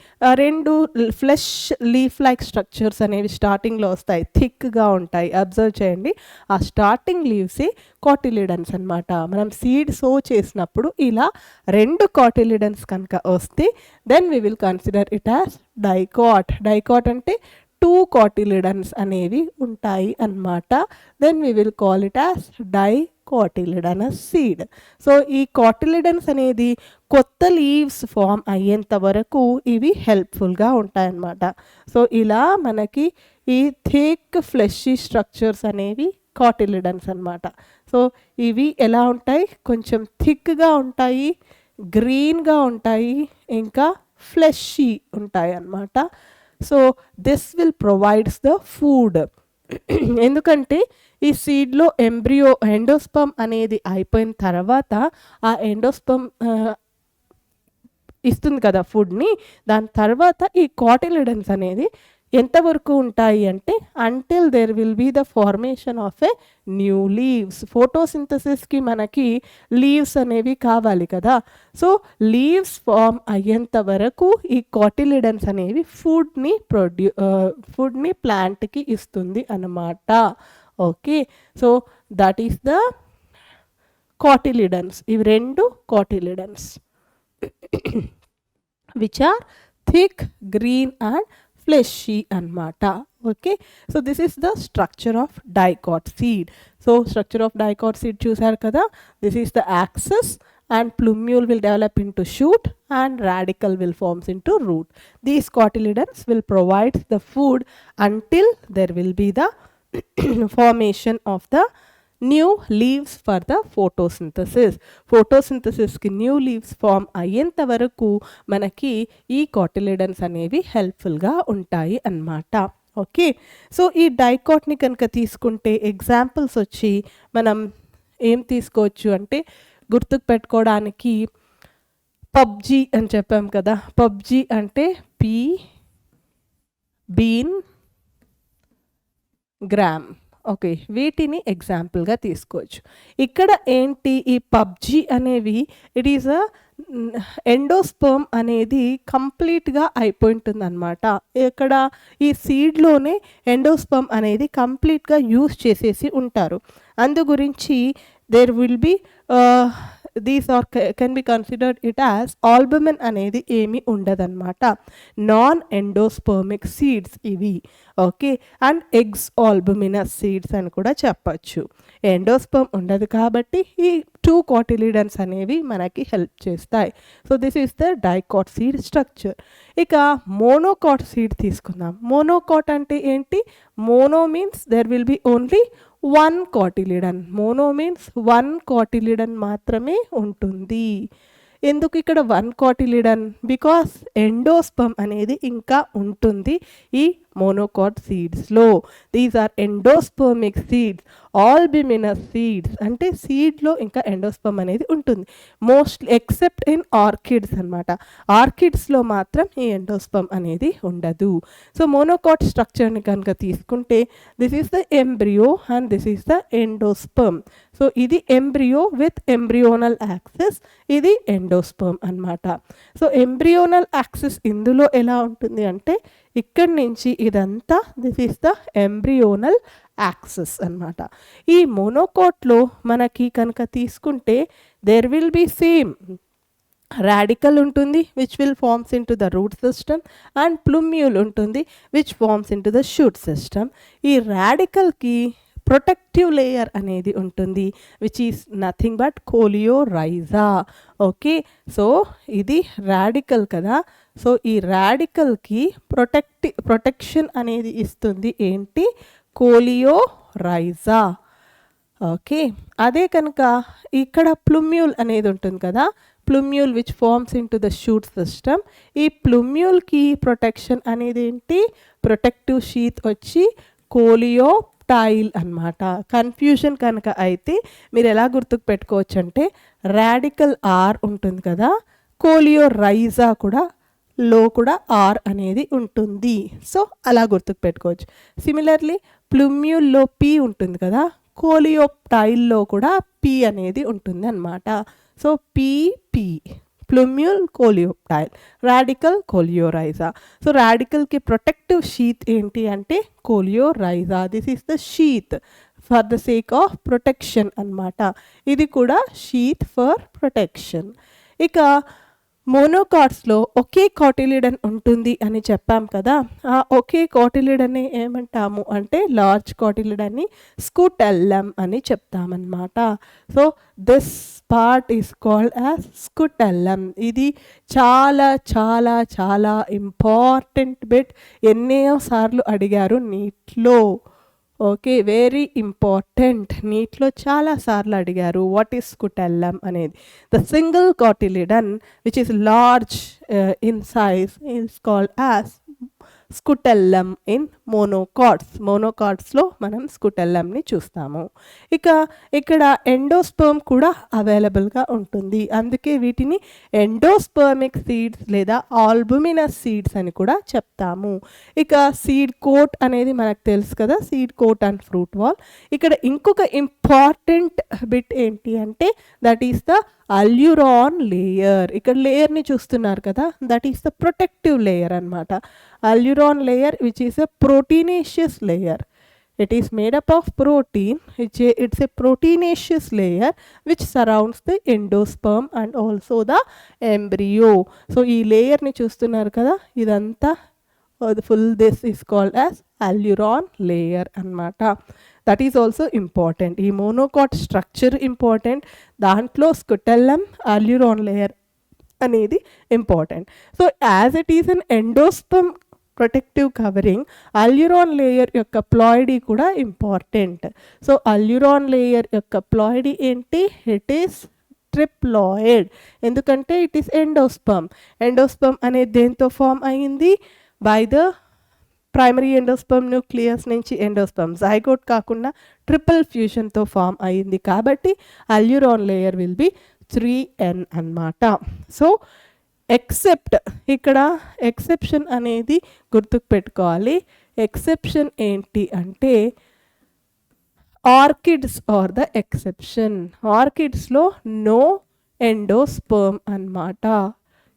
2 ఫ్లెష్ లీఫ్ లైక్ స్ట్రక్చర్స్ అనేవి స్టార్టింగ్లో వస్తాయి, థిక్గా ఉంటాయి. అబ్జర్వ్ చేయండి, ఆ స్టార్టింగ్ లీవ్సే కాటిలిడన్స్ అనమాట. మనం సీడ్ సో చేసినప్పుడు ఇలా 2 కాటిలిడన్స్ కనుక వస్తే then we will consider it as dicot. Dicot అంటే 2 కాటిలిడన్స్ అనేవి ఉంటాయి అన్నమాట. Then we will call it as dicotyledonous seed. So ఈ కాటిలిడన్స్ అనేది కొత్త లీవ్స్ ఫామ్ అయ్యేంత వరకు ఇవి హెల్ప్ఫుల్గా ఉంటాయన్నమాట. సో ఇలా మనకి ఈ థిక్ ఫ్లెషీ స్ట్రక్చర్స్ అనేవి కాటిలిడన్స్ అన్నమాట. సో ఇవి ఎలా ఉంటాయి, కొంచెం థిక్గా ఉంటాయి, గ్రీన్గా ఉంటాయి, ఇంకా ఫ్లెషీ ఉంటాయి అన్నమాట. So this will provides the food. ఎందుకంటే ఈ సీడ్లో ఎండోస్పర్మ్ అనేది అయిపోయిన తర్వాత ఆ ఎండోస్పర్మ్ ఇస్తుంది కదా ఫుడ్ని. దాని తర్వాత ఈ కాటిలిడన్స్ అనేది ఎంతవరకు ఉంటాయి అంటే until there will be the formation of a new leaves. ఫోటోసింథసిస్కి మనకి లీవ్స్ అనేవి కావాలి కదా. సో లీవ్స్ ఫామ్ అయ్యేంత వరకు ఈ కాటిలిడన్స్ అనేవి ఫుడ్ని ప్లాంట్కి ఇస్తుంది అన్నమాట. Okay, so that is the cotyledons. ఇవి 2 cotyledons which are thick, green and fleshy anmata. Okay, so this is the structure of dicot seed. So structure of dicot seed chusar kada. This is the axis and plumule will develop into shoot and radical will forms into root. These cotyledons will provide the food until there will be the formation of the new leaves for the photosynthesis. ఫోటోసింథసిస్కి new leaves form అయ్యేంత వరకు మనకి ఈ cotyledons అనేవి హెల్ప్ఫుల్గా ఉంటాయి అన్నమాట. Okay, so ఈ డైకాట్ని కనుక తీసుకుంటే ఎగ్జాంపుల్స్ వచ్చి మనం ఏం తీసుకోవచ్చు అంటే గుర్తుకు పెట్టుకోవడానికి పబ్జీ అని చెప్పాం కదా. పబ్జీ అంటే బీన్ గ్రామ్. ఓకే, వీటిని ఎగ్జాంపుల్గా తీసుకోవచ్చు. ఇక్కడ ఏంటి, ఈ పబ్జీ అనేవి ఇట్ ఈస్ అ ఎండోస్పర్మ్ అనేది కంప్లీట్గా అయిపోయింటుంది అనమాట. ఇక్కడ ఈ సీడ్లోనే ఎండోస్పర్మ్ అనేది కంప్లీట్గా యూస్ చేసేసి ఉంటారు. అందు గురించి there will be these are can be considered it as albumin అనేది ఏమీ ఉండదన్నమాట. నాన్ ఎండోస్పర్మిక్ సీడ్స్ ఇవి. Okay, and exalbuminous seeds అని కూడా చెప్పచ్చు. ఎండోస్పర్మ్ ఉండదు కాబట్టి ఈ 2 కాటిలిడన్స్ అనేవి మనకి హెల్ప్ చేస్తాయి. So this is the dicot seed structure. ఇక మోనోకాట్ సీడ్ తీసుకుందాం. మోనోకాట్ అంటే ఏంటి? Mono means there will B only 1 కాటిలిడన్. Mono means 1 కాటిలిడన్ మాత్రమే ఉంటుంది. ఎందుకు ఇక్కడ 1 కాటిలిడన్? బికాస్ ఎండోస్పర్మ్ అనేది ఇంకా ఉంటుంది ఈ మోనోకాట్ సీడ్స్లో. These are endospermic seeds. Albuminous seeds అంటే సీడ్లో ఇంకా ఎండోస్పర్మ్ అనేది ఉంటుంది, మోస్ట్లీ ఎక్సెప్ట్ ఇన్ ఆర్కిడ్స్ అనమాట. ఆర్కిడ్స్లో మాత్రం ఈ ఎండోస్పర్మ్ అనేది ఉండదు. సో మోనోకాట్ స్ట్రక్చర్ని కనుక తీసుకుంటే this is the embryo and this is the endosperm. So ఇది ఎంబ్రియో విత్ ఎంబ్రియోనల్ యాక్సిస్, ఇది ఎండోస్పర్మ్ అనమాట. సో ఎంబ్రియోనల్ యాక్సిస్ ఇందులో ఎలా ఉంటుంది అంటే ఇక్కడి నుంచి ఇదంతా this is the embryonal axis అనమాట. ఈ మోనోకాట్లో మనకి కనుక తీసుకుంటే there will be same radical ఉంటుంది which will forms into the root system and plumule ఉంటుంది which forms into the shoot system. ఈ రాడికల్కి ప్రొటెక్టివ్ లేయర్ అనేది ఉంటుంది which is nothing but coleorhiza. Okay, so ఇది radical కదా, so ఈ రాడికల్కి ప్రొటెక్షన్ అనేది ఇస్తుంది ఏంటి, కోలియోరైజా. ఓకే, అదే కనుక ఇక్కడ ప్లూమ్యూల్ అనేది ఉంటుంది కదా, plumule which forms into the shoot system. ఈ ప్లూమ్యూల్కి ప్రొటెక్షన్ అనేది ఏంటి, ప్రొటెక్టివ్ షీత్ వచ్చి కోలియోప్టైల్ అనమాట. కన్ఫ్యూజన్ కనుక అయితే మీరు ఎలా గుర్తుకు పెట్టుకోవచ్చు అంటే రాడికల్ ఆర్ ఉంటుంది కదా, కోలియోరైజా కూడా లో కూడా ఆర్ అనేది ఉంటుంది, సో అలా గుర్తుకు పెట్టుకోవచ్చు. సిమిలర్లీ ప్లూమ్యూల్లో పి ఉంటుంది కదా, కోలియోప్టైల్లో కూడా పి అనేది ఉంటుంది అనమాట. So P plumule coleoptile, radical coleorhiza. So రాడికల్కి ప్రొటెక్టివ్ షీత్ ఏంటి అంటే coleorhiza. This is the sheath for the sake of protection అనమాట. ఇది కూడా షీత్ ఫర్ ప్రొటెక్షన్. ఇక మోనోకాట్స్లో ఒకే కాటిలిడన్ ఉంటుంది అని చెప్పాం కదా, ఆ ఒకే కాటిలిడన్ని ఏమంటాము అంటే లార్జ్ కాటిలిడన్ని స్కుటెల్లం అని చెప్తామన్నమాట. So this part is called as scutellum. ఇది చాలా చాలా చాలా ఇంపార్టెంట్ బిట్, ఎన్నో సార్లు అడిగారు నీట్లో. ఓకే, వెరీ ఇంపార్టెంట్, నీట్లో చాలా సార్లు అడిగారు వాట్ ఈస్ స్కుటెల్లం అనేది. The single cotyledon which is large in size is called as scutellum in monocots. మోనోకాట్స్లో మనం స్కుటెల్లంని చూస్తాము. ఇక ఇక్కడ ఎండోస్పర్మ్ కూడా అవైలబుల్గా ఉంటుంది, అందుకే వీటిని ఎండోస్పర్మిక్ సీడ్స్ లేదా ఆల్బుమినస్ సీడ్స్ అని కూడా చెప్తాము. ఇక సీడ్ కోట్ అనేది మనకు తెలుసు కదా, seed coat and fruit wall. ఇక్కడ ఇంకొక ఇంపార్టెంట్ బిట్ ఏంటి అంటే that is the aleurone layer. ఇక్కడ లేయర్ని చూస్తున్నారు కదా, that is the protective layer అనమాట. Aleurone layer which is a proteinaceous layer. It is made up of protein. It's a proteinaceous layer which surrounds the endosperm and also the embryo. So ఈ layer ని చూస్తున్నారు కదా, ఇదంతా full this is called as alluron layer అన్నమాట. That is also important. ఈ monocot structure important, దాంట్లో scutellum aleurone layer అనేది important. So as it is an endosperm protective covering, aleurone layer యొక్క ప్లాయిడీ కూడా ఇంపార్టెంట్. సో అల్యూరాన్ లేయర్ యొక్క ploidy ఏంటి, it is triploid. ఎందుకంటే it is endosperm. Endosperm అనేది దేంతో ఫామ్ అయింది, by the primary endosperm nucleus నుంచి ఎండోస్పర్మ్ జైగోట్ కాకుండా ట్రిపుల్ ఫ్యూజన్తో ఫామ్ అయింది. కాబట్టి అల్యూరాన్ లేయర్ విల్ బి 3n అన్నమాట. సో ఎక్సెప్ట్, ఇక్కడ ఎక్సెప్షన్ అనేది గుర్తుకు పెట్టుకోవాలి. ఎక్సెప్షన్ ఏంటి అంటే ఆర్కిడ్స్ ఆర్ ద ఎక్సెప్షన్. ఆర్కిడ్స్లో నో ఎండోస్పర్మ్ అన్నమాట.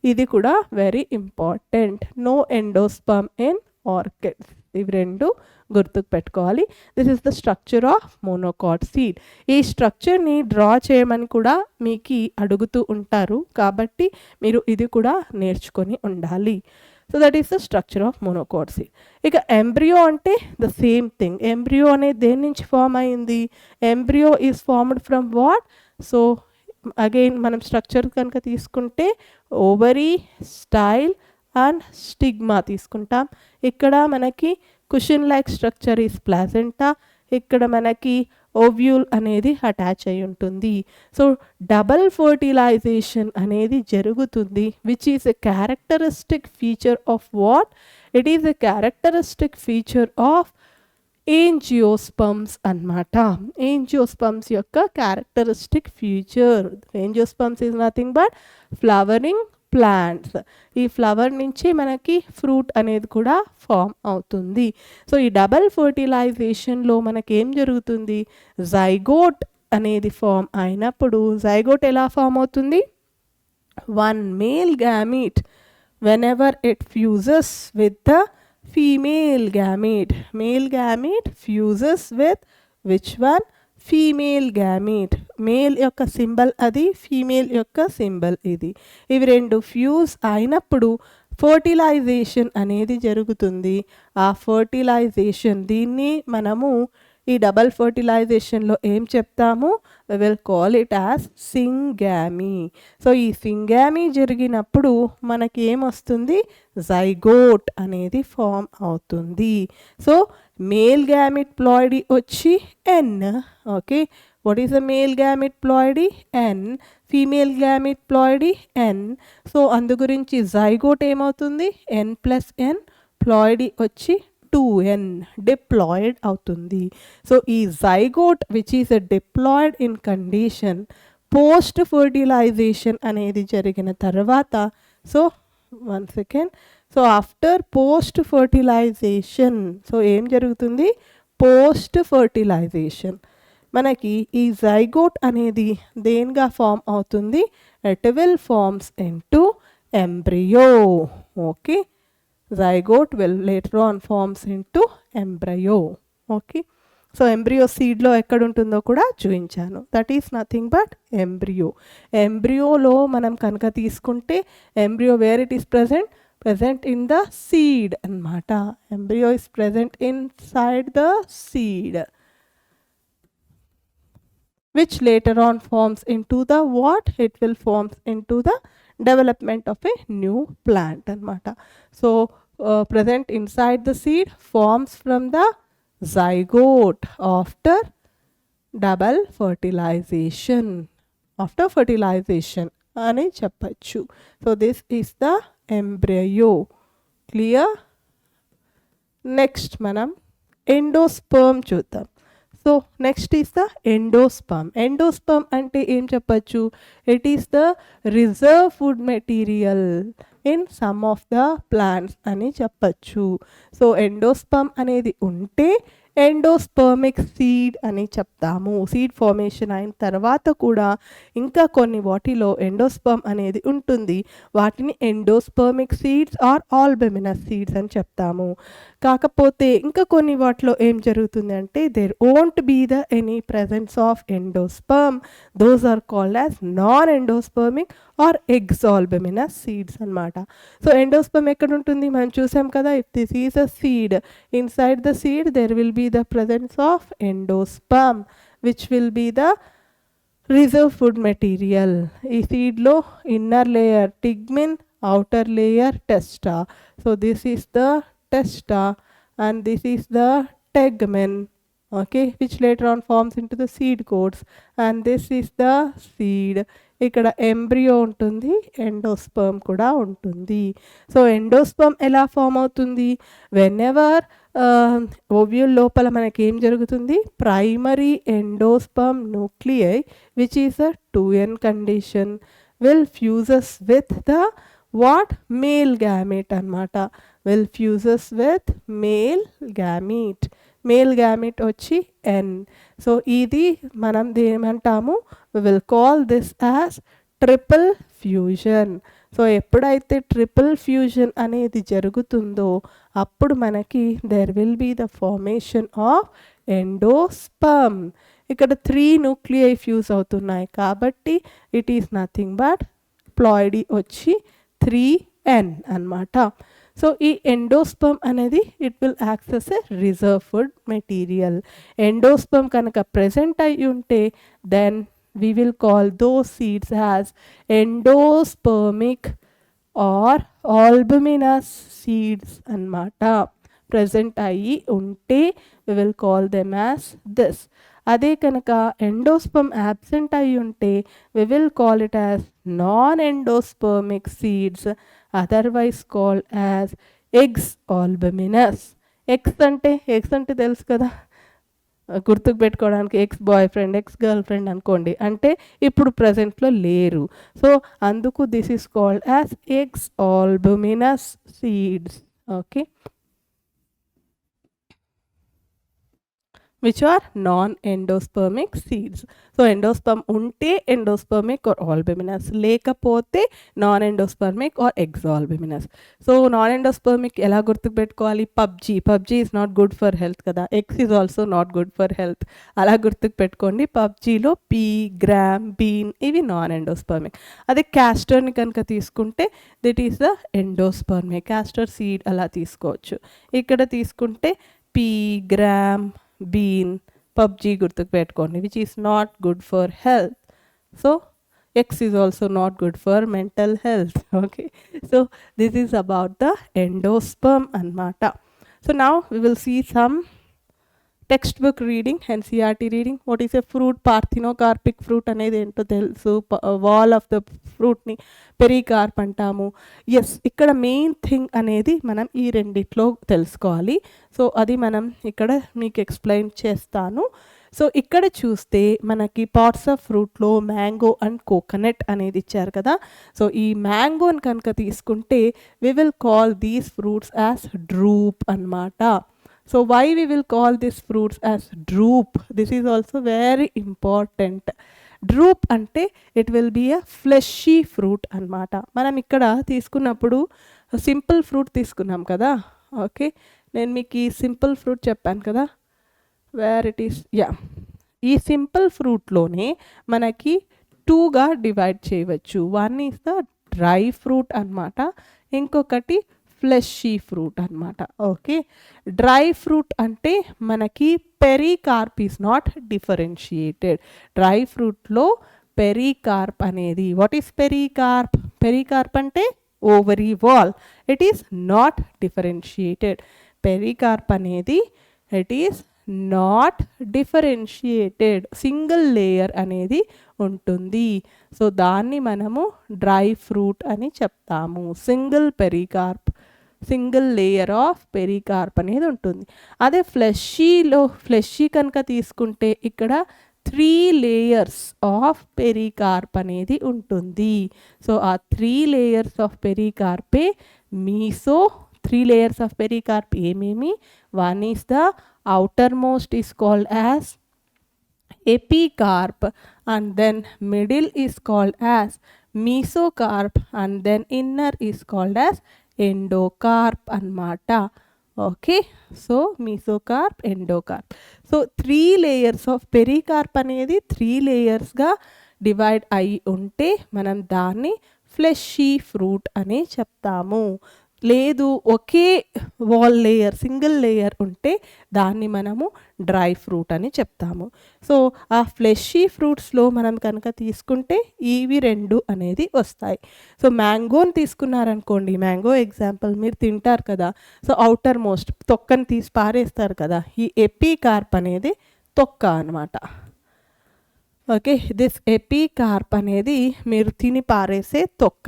ఇది కూడా very important. No endosperm in orchids. ఇవి రెండు గుర్తుకు పెట్టుకోవాలి. This is the structure of monocot seed. ఈ స్ట్రక్చర్ని డ్రా చేయమని కూడా మీకు అడుగుతూ ఉంటారు, కాబట్టి మీరు ఇది కూడా నేర్చుకొని ఉండాలి. So that is the structure of monocot seed. ఇక ఎంబ్రియో అంటే ద సేమ్ థింగ్. ఎంబ్రియో అనేది దేని నుంచి ఫామ్ అయింది, embryo is formed from what. So again మనం స్ట్రక్చర్ కనుక తీసుకుంటే ఓవరీ, స్టైల్ అండ్ స్టిగ్మా తీసుకుంటాం. ఇక్కడ మనకి cushion like structure is placenta, ఇక్కడ మనకి ఓవ్యూల్ అనేది అటాచ్ అయి ఉంటుంది. సో డబల్ ఫర్టిలైజేషన్ అనేది జరుగుతుంది, which is a characteristic feature of what, it is a characteristic feature of angiosperms అన్నమాట. ఏంజియోస్పర్మ్స్ యొక్క characteristic feature, angiosperms is nothing but flowering plants. ఈ ఫ్లవర్ నుంచి మనకి ఫ్రూట్ అనేది కూడా ఫామ్ అవుతుంది. సో ఈ డబల్ ఫర్టిలైజేషన్లో మనకేం జరుగుతుంది, జైగోట్ అనేది ఫామ్ అయినప్పుడు జైగోట్ ఎలా ఫామ్ అవుతుంది, one male gamete whenever it fuses with the female gamete. Male gamete fuses with which one, female gamete. Male యొక్క సింబల్ అది, ఫీమేల్ యొక్క సింబల్ ఇది. ఇవి రెండు ఫ్యూజ్ అయినప్పుడు ఫర్టిలైజేషన్ అనేది జరుగుతుంది. ఆ ఫర్టిలైజేషన్ దీన్ని మనము ఈ డబల్ ఫర్టిలైజేషన్లో ఏం చెప్తాము, we will call it as syngamy. So ఈ సింగామీ జరిగినప్పుడు మనకి ఏమొస్తుంది, జైగోట్ అనేది ఫామ్ అవుతుంది. సో మేల్ గ్యామిట్ ప్లాయిడీ వచ్చి N. Okay, what is the male gamete ploidy, N. Female gamete ploidy N. So అందు గురించి జైగోట్ ఏమవుతుంది, ఎన్ ప్లస్ ఎన్, ప్లాయిడీ వచ్చి 2n, డిప్లాయిడ్ అవుతుంది. సో ఈ zygote which is a diploid in condition post fertilization అనేది జరిగిన తర్వాత, so one second, so after post fertilization, so ఏం జరుగుతుంది, పోస్ట్ ఫర్టిలైజేషన్ మనకి ఈ జైగోట్ అనేది దేనిగా ఫామ్ అవుతుంది, it will forms into embryo. Okay, zygote will later on forms into embryo. Okay, so embryo సీడ్లో ఎక్కడ ఉంటుందో కూడా చూపించాను. That is nothing but embryo. ఎంబ్రియోలో మనం కనుక తీసుకుంటే embryo where it is present in the seed అన్నమాట. Embryo is present inside the seed which later on forms into the what, it will forms into the development of a new plant అన్నమాట. So present inside the seed, forms from the zygote after double fertilization, after fertilization అని చెప్పచ్చు. So this is the embryo. Clear? Next మనం endosperm చూద్దాం. So next is the endosperm. Endosperm అంటే ఏం చెప్పచ్చు, it is the reserve food material in some of the plants అని చెప్పచ్చు. So endosperm అనేది ఉంటే ఎండోస్పర్మిక్ సీడ్ అని చెప్తాము. సీడ్ ఫార్మేషన్ అయిన తర్వాత కూడా ఇంకా కొన్ని వాటిలో ఎండోస్పర్మ్ అనేది ఉంటుంది. వాటిని endospermic seeds or albuminous seeds అని చెప్తాము. కాకపోతే ఇంకా కొన్ని వాటిలో ఏం జరుగుతుంది అంటే there won't be the any presence of endosperm, those are called as non endospermic or exalbuminous seeds అన్నమాట. సో ఎండోస్పర్మ్ ఎక్కడ ఉంటుంది, మనం చూసాం కదా, if this is a seed, inside the seed there will be the presence of endosperm which will be the reserve food material. ఈ సీడ్లో inner layer tegmen, outer layer testa. So this is the testa and this is the tegmen, okay, which later on forms into the seed coats, and this is the seed. ఇక్కడ embryo ఉంటుంది, endosperm కూడా ఉంటుంది. So endosperm ఎలా form అవుతుంది, whenever ovule లోపల మనకి ఏం జరుగుతుంది, primary endosperm nuclei which is a 2n condition will fuses with the what, male gamete అన్నమాట. Will fuses with male gamete. Male gamete వచ్చి ఎన్. సో ఇది మనం ఏమంటాము, we will call this as triple fusion. So ఎప్పుడైతే triple fusion అనేది జరుగుతుందో అప్పుడు మనకి there will be the formation of endosperm. ఇక్కడ 3 న్యూక్లియై ఫ్యూజ్ అవుతున్నాయి కాబట్టి it is nothing but ploidy వచ్చి 3n అన్నమాట. సో ఈ ఎండోస్పర్మ్ అనేది it will access a reserve food material. Endosperm కనుక ప్రెజెంట్ అయి ఉంటే then we will call those seeds as endospermic or albuminous seeds అన్నమాట. present అయ్యి ఉంటే we will call them as this. అదే కనుక ఎండోస్పర్మ్ యాబ్సెంట్ అయి ఉంటే we will call it as non-endospermic seeds, otherwise called as eggs albuminous. Ex అంటే తెలుసు కదా, గుర్తుకు పెట్టుకోవడానికి ex boyfriend, ex girlfriend అనుకోండి, అంటే ఇప్పుడు ప్రజెంట్లో లేరు. సో అందుకు this is called as ex albuminous seeds. Okay, which are non-endospermic seeds. So endosperm ఉంటే ఎండోస్పర్మిక్ ఆర్ ఆల్బుమినస్, లేకపోతే non endospermic or exalbuminous. So non endospermic ఎలా గుర్తుపెట్టుకోవాలి? PUBG is not good for health కదా, ex is also not good for health, అలా గుర్తుకు పెట్టుకోండి. పబ్జీలో P, gram, bean ఇవి నాన్ ఎండోస్పర్మిక్. అదే క్యాస్టర్ని కనుక తీసుకుంటే that is the endospermic, castor seed అలా తీసుకోవచ్చు. ఇక్కడ తీసుకుంటే పీ, గ్రామ్, బీన్, పబ్జీ గుర్తుకు పెట్టుకోండి, which is not good for health. So ex is also not good for mental health. Okay, so this is about the endosperm అన్నమాట. So now we will see some textbook reading, NCERT reading. What is a fruit? Parthenocarpic fruit అనేది ఏంటో తెలుసు. Wall of the ఫ్రూట్ని pericarp అంటాము. Yes, ఇక్కడ main thing అనేది మనం ఈ రెండిట్లో తెలుసుకోవాలి. సో అది మనం ఇక్కడ మీకు ఎక్స్ప్లెయిన్ చేస్తాను. సో ఇక్కడ చూస్తే మనకి పార్ట్స్ ఆఫ్ ఫ్రూట్లో మ్యాంగో అండ్ కోకోనట్ అనేది ఇచ్చారు కదా. సో ఈ మ్యాంగోని కనుక తీసుకుంటే we will call these fruits as drupe అన్నమాట. So why we will call these fruits as drupe? This is also very important. Drupe అంటే it will be a fleshy fruit అన్నమాట. మనం ఇక్కడ తీసుకున్నప్పుడు సింపుల్ ఫ్రూట్ తీసుకున్నాం కదా. ఓకే, నేను మీకు ఈ సింపుల్ ఫ్రూట్ చెప్పాను కదా, వేర్ ఇట్ ఈస్, ఈ సింపుల్ ఫ్రూట్లోనే మనకి టూగా డివైడ్ చేయవచ్చు. One is the dry fruit అన్నమాట, ఇంకొకటి ఫ్లెషీ ఫ్రూట్ అన్నమాట. ఓకే, డ్రై ఫ్రూట్ అంటే మనకి pericarp is not differentiated. Dry ఫ్రూట్లో పెరికార్ప్ అనేది, వాట్ ఈస్ పెరికార్ప్? పెరికార్ప్ అంటే ovary wall, it is not differentiated. Pericarp అనేది it is not differentiated, single layer అనేది ఉంటుంది. సో దాన్ని మనము డ్రై ఫ్రూట్ అని చెప్తాము. Single pericarp, single layer of pericarp అనేది ఉంటుంది. అదే ఫ్లెషీ కనుక తీసుకుంటే ఇక్కడ 3 layers ఆఫ్ పెరికార్ప్ అనేది ఉంటుంది. సో ఆ 3 layers ఆఫ్ పెరికార్పే మీసో. 3 layers ఆఫ్ పెరికార్ప్ ఏమేమి? One is the outermost is called as epicarp, and then middle is called as mesocarp, and then inner is called as endocarp అన్నమాట. Okay, so mesocarp, endocarp. So 3 layers of pericarp అనేది 3 layers divide అయి ఉంటే మనం దాన్ని fleshy fruit అని చెప్తాము. లేదు ఒకే wall layer, single layer ఉంటే దాన్ని మనము డ్రై ఫ్రూట్ అని చెప్తాము. సో ఆ ఫ్లెషీ ఫ్రూట్స్లో మనం కనుక తీసుకుంటే ఇవి 2 అనేది వస్తాయి. సో మ్యాంగోని తీసుకున్నారనుకోండి, మ్యాంగో ఎగ్జాంపుల్ మీరు తింటారు కదా. సో అవుటర్ మోస్ట్ తొక్కని తీసి పారేస్తారు కదా, ఈ ఎపికార్ప్ అనేది తొక్క అనమాట. ఓకే, దిస్ ఎపికార్ప్ అనేది మీరు తిని పారేసే తొక్క.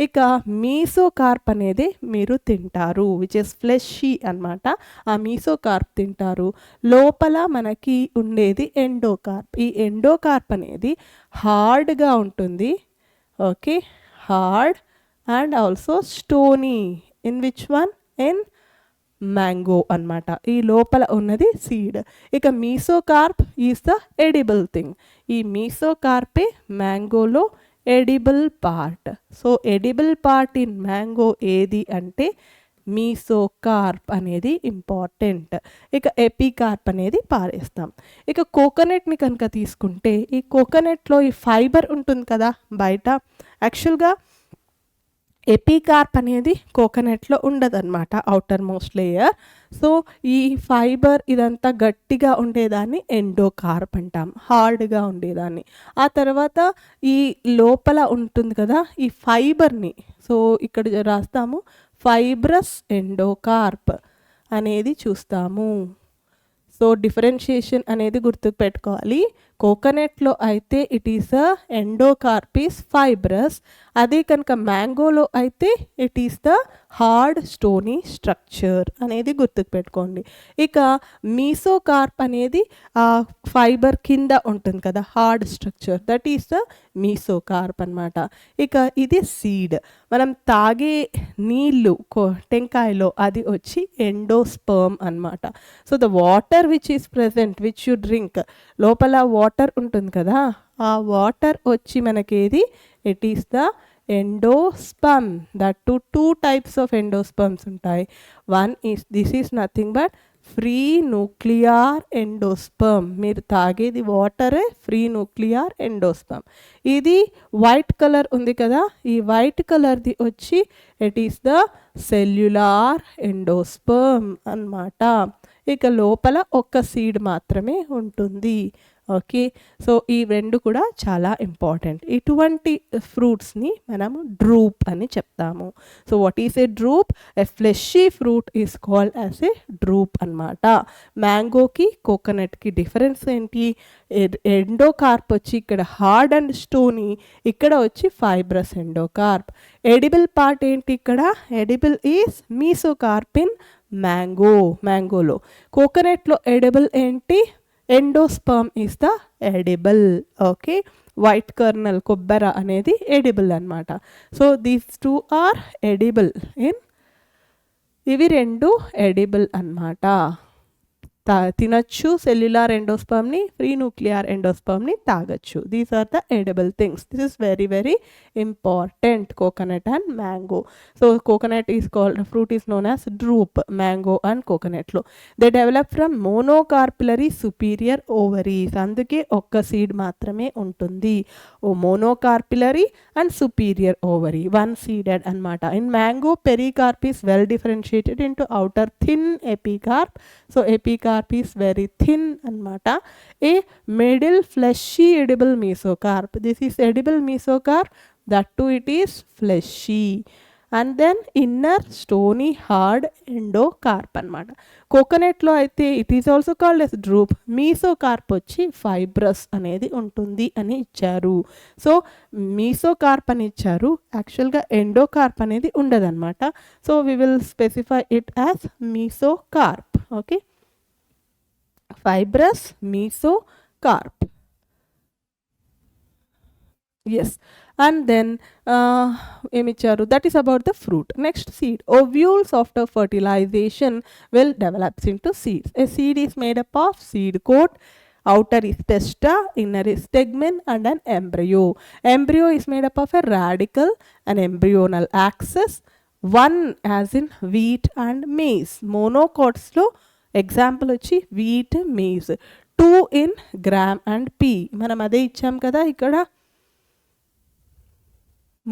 ఇక మీసోకార్ప్ అనేది మీరు తింటారు, విచ్ ఇస్ ఫ్లెషీ అన్నమాట. ఆ మీసోకార్ప్ తింటారు. లోపల మనకి ఉండేది ఎండోకార్ప్. ఈ ఎండోకార్ప్ అనేది హార్డ్గా ఉంటుంది. Okay, hard and also stony. In which one? In mango అన్నమాట. ఈ లోపల ఉన్నది సీడ్. ఇక mesocarp is the edible thing. ఈ మీసోకార్పే మ్యాంగోలో edible part. So edible part in mango ఏది అంటే మీసోకార్ప్ అనేది ఇంపార్టెంట్. ఇక ఎపికార్ప్ అనేది పారేస్తాం. ఇక కోకోనట్ని కనుక తీసుకుంటే ఈ కోకోనట్లో ఈ ఫైబర్ ఉంటుంది కదా బయట, యాక్చువల్గా ఎపికార్ప్ అనేది కోకోనట్లో ఉండదన్నమాట, అవుటర్ మోస్ట్ లేయర్. సో ఈ ఫైబర్ ఇదంతా గట్టిగా ఉండేదాన్ని ఎండోకార్ప్ అంటాం, హార్డ్గా ఉండేదాన్ని. ఆ తర్వాత ఈ లోపల ఉంటుంది కదా ఈ ఫైబర్ని, సో ఇక్కడ రాస్తాము ఫైబ్రస్ ఎండోకార్ప్ అనేది చూస్తాము. సో డిఫరెన్షియేషన్ అనేది గుర్తుకు పెట్టుకోవాలి. కోకోనట్లో అయితే it is the endocarp is fibrous. అదే కనుక మ్యాంగోలో అయితే it is the hard stony structure అనేది గుర్తుపెట్టుకోండి. ఇక మీసోకార్ప్ అనేది ఫైబర్ కింద ఉంటుంది కదా hard structure, that is the mesocarp అనమాట. ఇక ఇది సీడ్, మనం తాగే నీళ్ళు టెంకాయలో అది వచ్చి ఎండోస్పర్మ్ అనమాట. So the water which is present which you drink, లోపల వాటర్ ఉంటుంది కదా, ఆ వాటర్ వచ్చి మనకేది it is the endosperm. That two types of endosperms ఉంటాయి. One is this is nothing but free nuclear endosperm, మీరు తాగేది వాటరే ఫ్రీ న్యూక్లియర్ ఎండోస్పర్మ్. ఇది వైట్ కలర్ ఉంది కదా, ఈ వైట్ కలర్ది వచ్చి it is the cellular endosperm అన్నమాట. ఇక లోపల ఒక్క సీడ్ మాత్రమే ఉంటుంది. ఓకే, సో ఈ రెండు కూడా చాలా ఇంపార్టెంట్. ఇటువంటి ఫ్రూట్స్ని మనము డ్రూప్ అని చెప్తాము. So what is a డ్రూప్? A fleshy fruit is called as a డ్రూప్ అనమాట. మ్యాంగోకి కోకోనట్కి డిఫరెన్స్ ఏంటి? ఎండోకార్ప్ వచ్చి ఇక్కడ హార్డ్ అండ్ స్టోనీ, ఇక్కడ వచ్చి ఫైబ్రస్ ఎండోకార్ప్. ఎడిబుల్ పార్ట్ ఏంటి ఇక్కడ? ఎడిబుల్ ఈస్ మీసోకార్ప్ ఇన్ మ్యాంగోలో. కోకోనట్లో ఎడిబుల్ ఏంటి? Endosperm is the edible. Okay, white kernel కొబ్బరి అనేది ఎడిబుల్ అనమాట. So these two are edible in, ఇవి రెండు ఎడిబుల్ అనమాట. తినచ్చు సెల్యులార్ ఎండోస్పర్మ్ని, ఫ్రీ న్యూక్లియర్ ఎండోస్పర్మ్ని తాగొచ్చు. These are the edible things. This is very very important, coconut and mango. So coconut is called, fruit is known as drupe. Mango and కోకోనట్లో they develop from monocarpellary superior ovaries, అందుకే ఒక్క seed మాత్రమే ఉంటుంది. Monocarpellary and superior ovary, one seeded అనమాట. In mango pericarp is well differentiated into outer thin epicarp. So epicarp is very thin anamata. A middle fleshy edible mesocarp. This is edible mesocarp, that too it is fleshy. And then inner stony hard endocarp anamata. Coconut lo aithe it is also called as drupe. Mesocarp వచ్చి fibrous అనేది ఉంటుంది అని ఇచ్చారు. So mesocarp అని ఇచ్చారు, యాక్చువల్గా endocarp అనేది ఉండదన్నమాట. So we will specify it as mesocarp. Okay, fibrous mesocarp. Yes, and then emicharu, that is about the fruit. Next, seed. Ovules after fertilization will develop into seeds. A seed is made up of seed coat, outer is testa, inner is tegmen, and an embryo. Embryo is made up of a radicle, an embryonal axis, one as in wheat and maize. Monocots lo example వచ్చి wheat, maize. 2 in gram and pea, మనం అదే ఇచ్చాం కదా ఇక్కడ.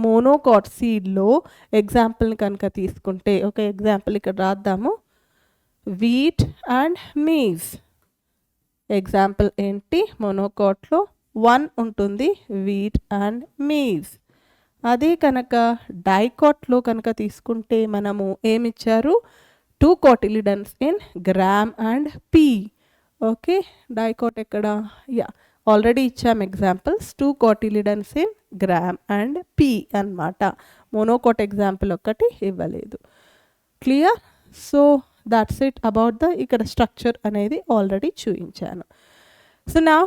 Monocot సీడ్లో ఎగ్జాంపుల్ని కనుక తీసుకుంటే, ఒక example ఇక్కడ రాద్దాము. వీట్ అండ్ మేజ్ ఎగ్జాంపుల్ ఏంటి? మోనోకాట్లో 1 ఉంటుంది, వీట్ అండ్ మేజ్. అదే కనుక డైకాట్లో కనుక తీసుకుంటే మనము ఏమిచ్చారు? 2 cotyledons in gram and p. Okay, dicot ఎక్కడ? యా, ఆల్రెడీ ఇచ్చాం examples. 2 cotyledons in gram and p అన్నమాట. మోనోకాట్ ఎగ్జాంపుల్ ఒక్కటి ఇవ్వలేదు. Clear? So that's it about the, ఇక్కడ స్ట్రక్చర్ అనేది ఆల్రెడీ చూపించాను. సో నా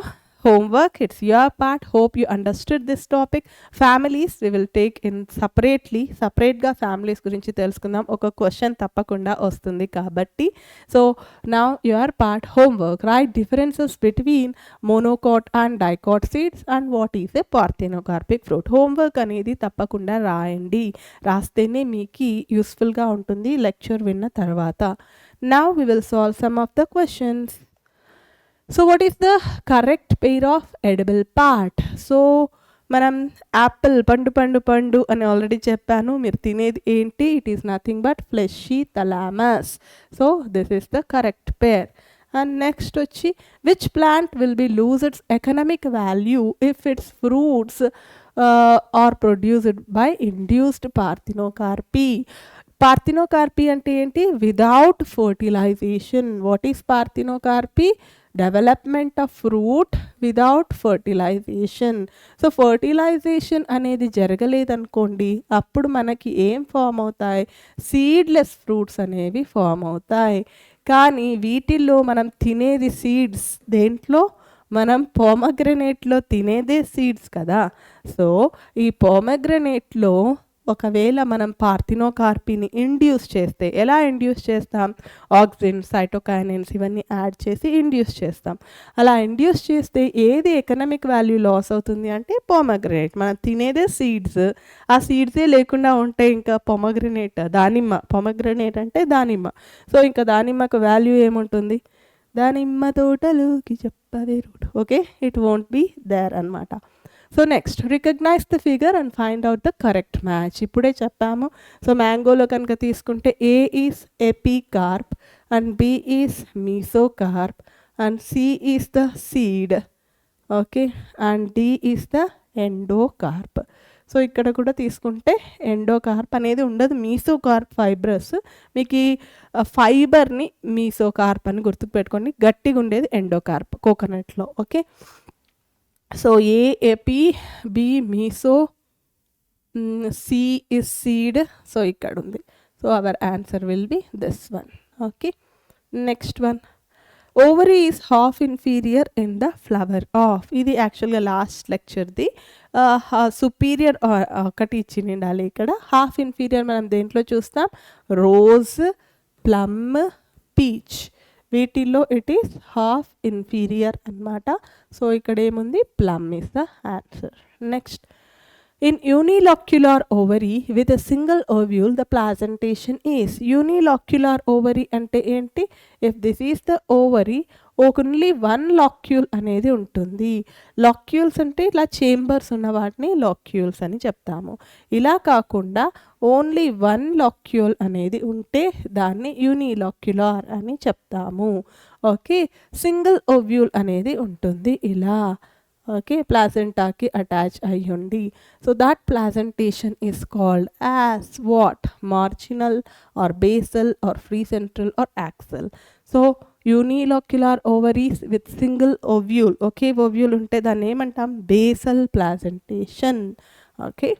homework, it's your part. Hope you understood this topic. Families we will take in separate ga families gurinchi telusukundam. Oka question tappakunda vastundi kabatti. So now your part, homework, write differences between monocot and dicot seeds and what is a parthenocarpic fruit. Homework anedi tappakunda raayandi, rastene meeki useful ga untundi lecture vinna tarvata. Now we will solve some of the questions. So what is the correct pair of edible part? So మనం apple, పండు అని already చెప్పాను. మీరు తినేది ఏంటి? It is nothing but fleshy thalamus. So this is the correct pear. And next వచ్చి which plant will be lose its economic value if its fruits are produced by induced parthenocarpy. Parthenocarpy అంటే ఏంటి? Without fertilization. What is parthenocarpy? Development of fruit without fertilization. So fertilisation అనేది జరగలేదనుకోండి, అప్పుడు మనకి ఏం form అవుతాయి? Seedless fruits అనేవి form అవుతాయి. కానీ వీటిల్లో మనం తినేది సీడ్స్. దేంట్లో? మనం పోమగ్రనేట్లో తినేదే సీడ్స్ కదా. సో ఈ పోమగ్రనేట్లో ఒకవేళ మనం పార్థినోకార్పీని ఇండ్యూస్ చేస్తే, ఎలా ఇండ్యూస్ చేస్తాం? ఆక్సిన్, సైటోకైనిన్స్ ఇవన్నీ యాడ్ చేసి ఇండ్యూస్ చేస్తాం. అలా ఇండ్యూస్ చేస్తే ఏది ఎకనామిక్ వాల్యూ లాస్ అవుతుంది అంటే పోమగ్రనేట్. మనం తినేదే సీడ్స్, ఆ సీడ్సే లేకుండా ఉంటే ఇంకా పొమగ్రనేట్, దానిమ్మ, పొమగ్రనేట్ అంటే దానిమ్మ. సో ఇంకా దానిమ్మకు వాల్యూ ఏముంటుంది? దానిమ్మ తోటలోకి చెప్పవే route. Okay, it won't be there అనమాట. So next, recognise the figure and find out the correct match. ఇప్పుడే చెప్పాము. సో మ్యాంగోలో కనుక తీసుకుంటే A is epicarp and B is mesocarp and C is the seed. Okay, and D is the endocarp. So ఇక్కడ కూడా తీసుకుంటే endocarp అనేది ఉండదు, మీసోకార్ప్ ఫైబ్రస్. మీకు ఈ ఫైబర్ని మీసోకార్ప్ అని గుర్తుపెట్టుకోండి. గట్టిగా ఉండేది ఎండోకార్ప్ కోకోనట్లో. Okay, so A epi, B meso, C is seed. So ఇక్కడ ఉంది. So our answer will be this one. Okay, next one, ovary is half inferior in the flower of. ఇది యాక్చువల్గా లాస్ట్ లెక్చర్ది. సుపీరియర్ ఒకటి ఇచ్చి ఉండాలి ఇక్కడ. Half inferior మనం దేంట్లో చూస్తాం? Rose, plum, peach. వీటిల్లో ఇట్ ఈస్ హాఫ్ ఇన్ఫీరియర్ అనమాట. సో ఇక్కడ ఏముంది? Plum is the answer. Next, in unilocular ovary with a single ovule the placentation is. Unilocular ovary అంటే ఏంటి? if this is the ovary, only one locule అనేది ఉంటుంది. లాక్యూల్స్ అంటే ఇలా చేంబర్స్ ఉన్న వాటిని లాక్యూల్స్ అని చెప్తాము. ఇలా కాకుండా ఓన్లీ వన్ లాక్యూల్ అనేది ఉంటే దాన్ని యూనిలాక్యులార్ అని చెప్తాము. ఓకే, సింగిల్ ఓవ్యూల్ అనేది ఉంటుంది ఇలా. ఓకే, ప్లాసెంటాకి అటాచ్ అయ్యుండి. So that placentation is called as what? Marginal or basal or free central or axile. So unilocular ovaries with single ovule. Okay, ovule ఉంటే దాన్ని ఏమంటాం? Basal placentation. Okay,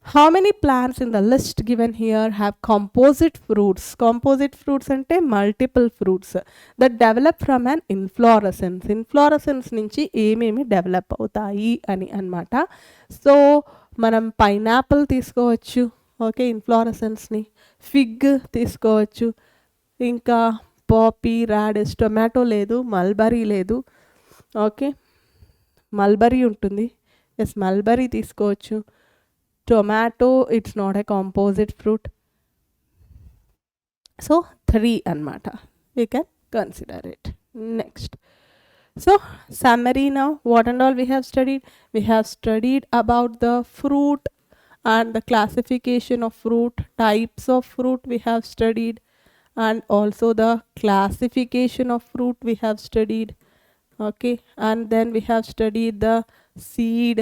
how many plants in the list given here have composite fruits? Composite fruits ante multiple fruits that develop from an inflorescence. Inflorescence nunchi ఏమేమి develop అవుతాయి అని అన్నమాట. So మనం pineapple తీసుకోవచ్చు. Okay, ఇన్ఫ్లోరసెన్స్ని. Fig తీసుకోవచ్చు. ఇంకా poppy, radish. Tomato లేదు, mulberry లేదు. ఓకే, మల్బరీ ఉంటుంది. ఎస్, మల్బరీ తీసుకోవచ్చు. Tomato, it's not a composite fruit. So 3 anmata, we can consider it. Next, so summary now, what and all we have studied? We have studied about the fruit and the classification of fruit, types of fruit we have studied, and also the classification of fruit we have studied. Okay, and then we have studied the seed,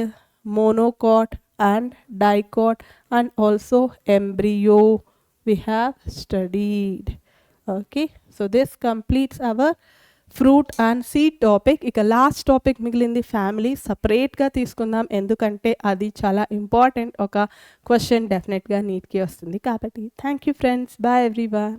monocot and dicot, and also embryo we have studied. Okay, so this completes our fruit and seed topic. ఇక last topic మిగిలింది family. సపరేట్గా తీసుకుందాం, ఎందుకంటే అది చాలా important. ఒక question డెఫినెట్గా నీట్కి వస్తుంది కాబట్టి. Thank you friends, bye everyone.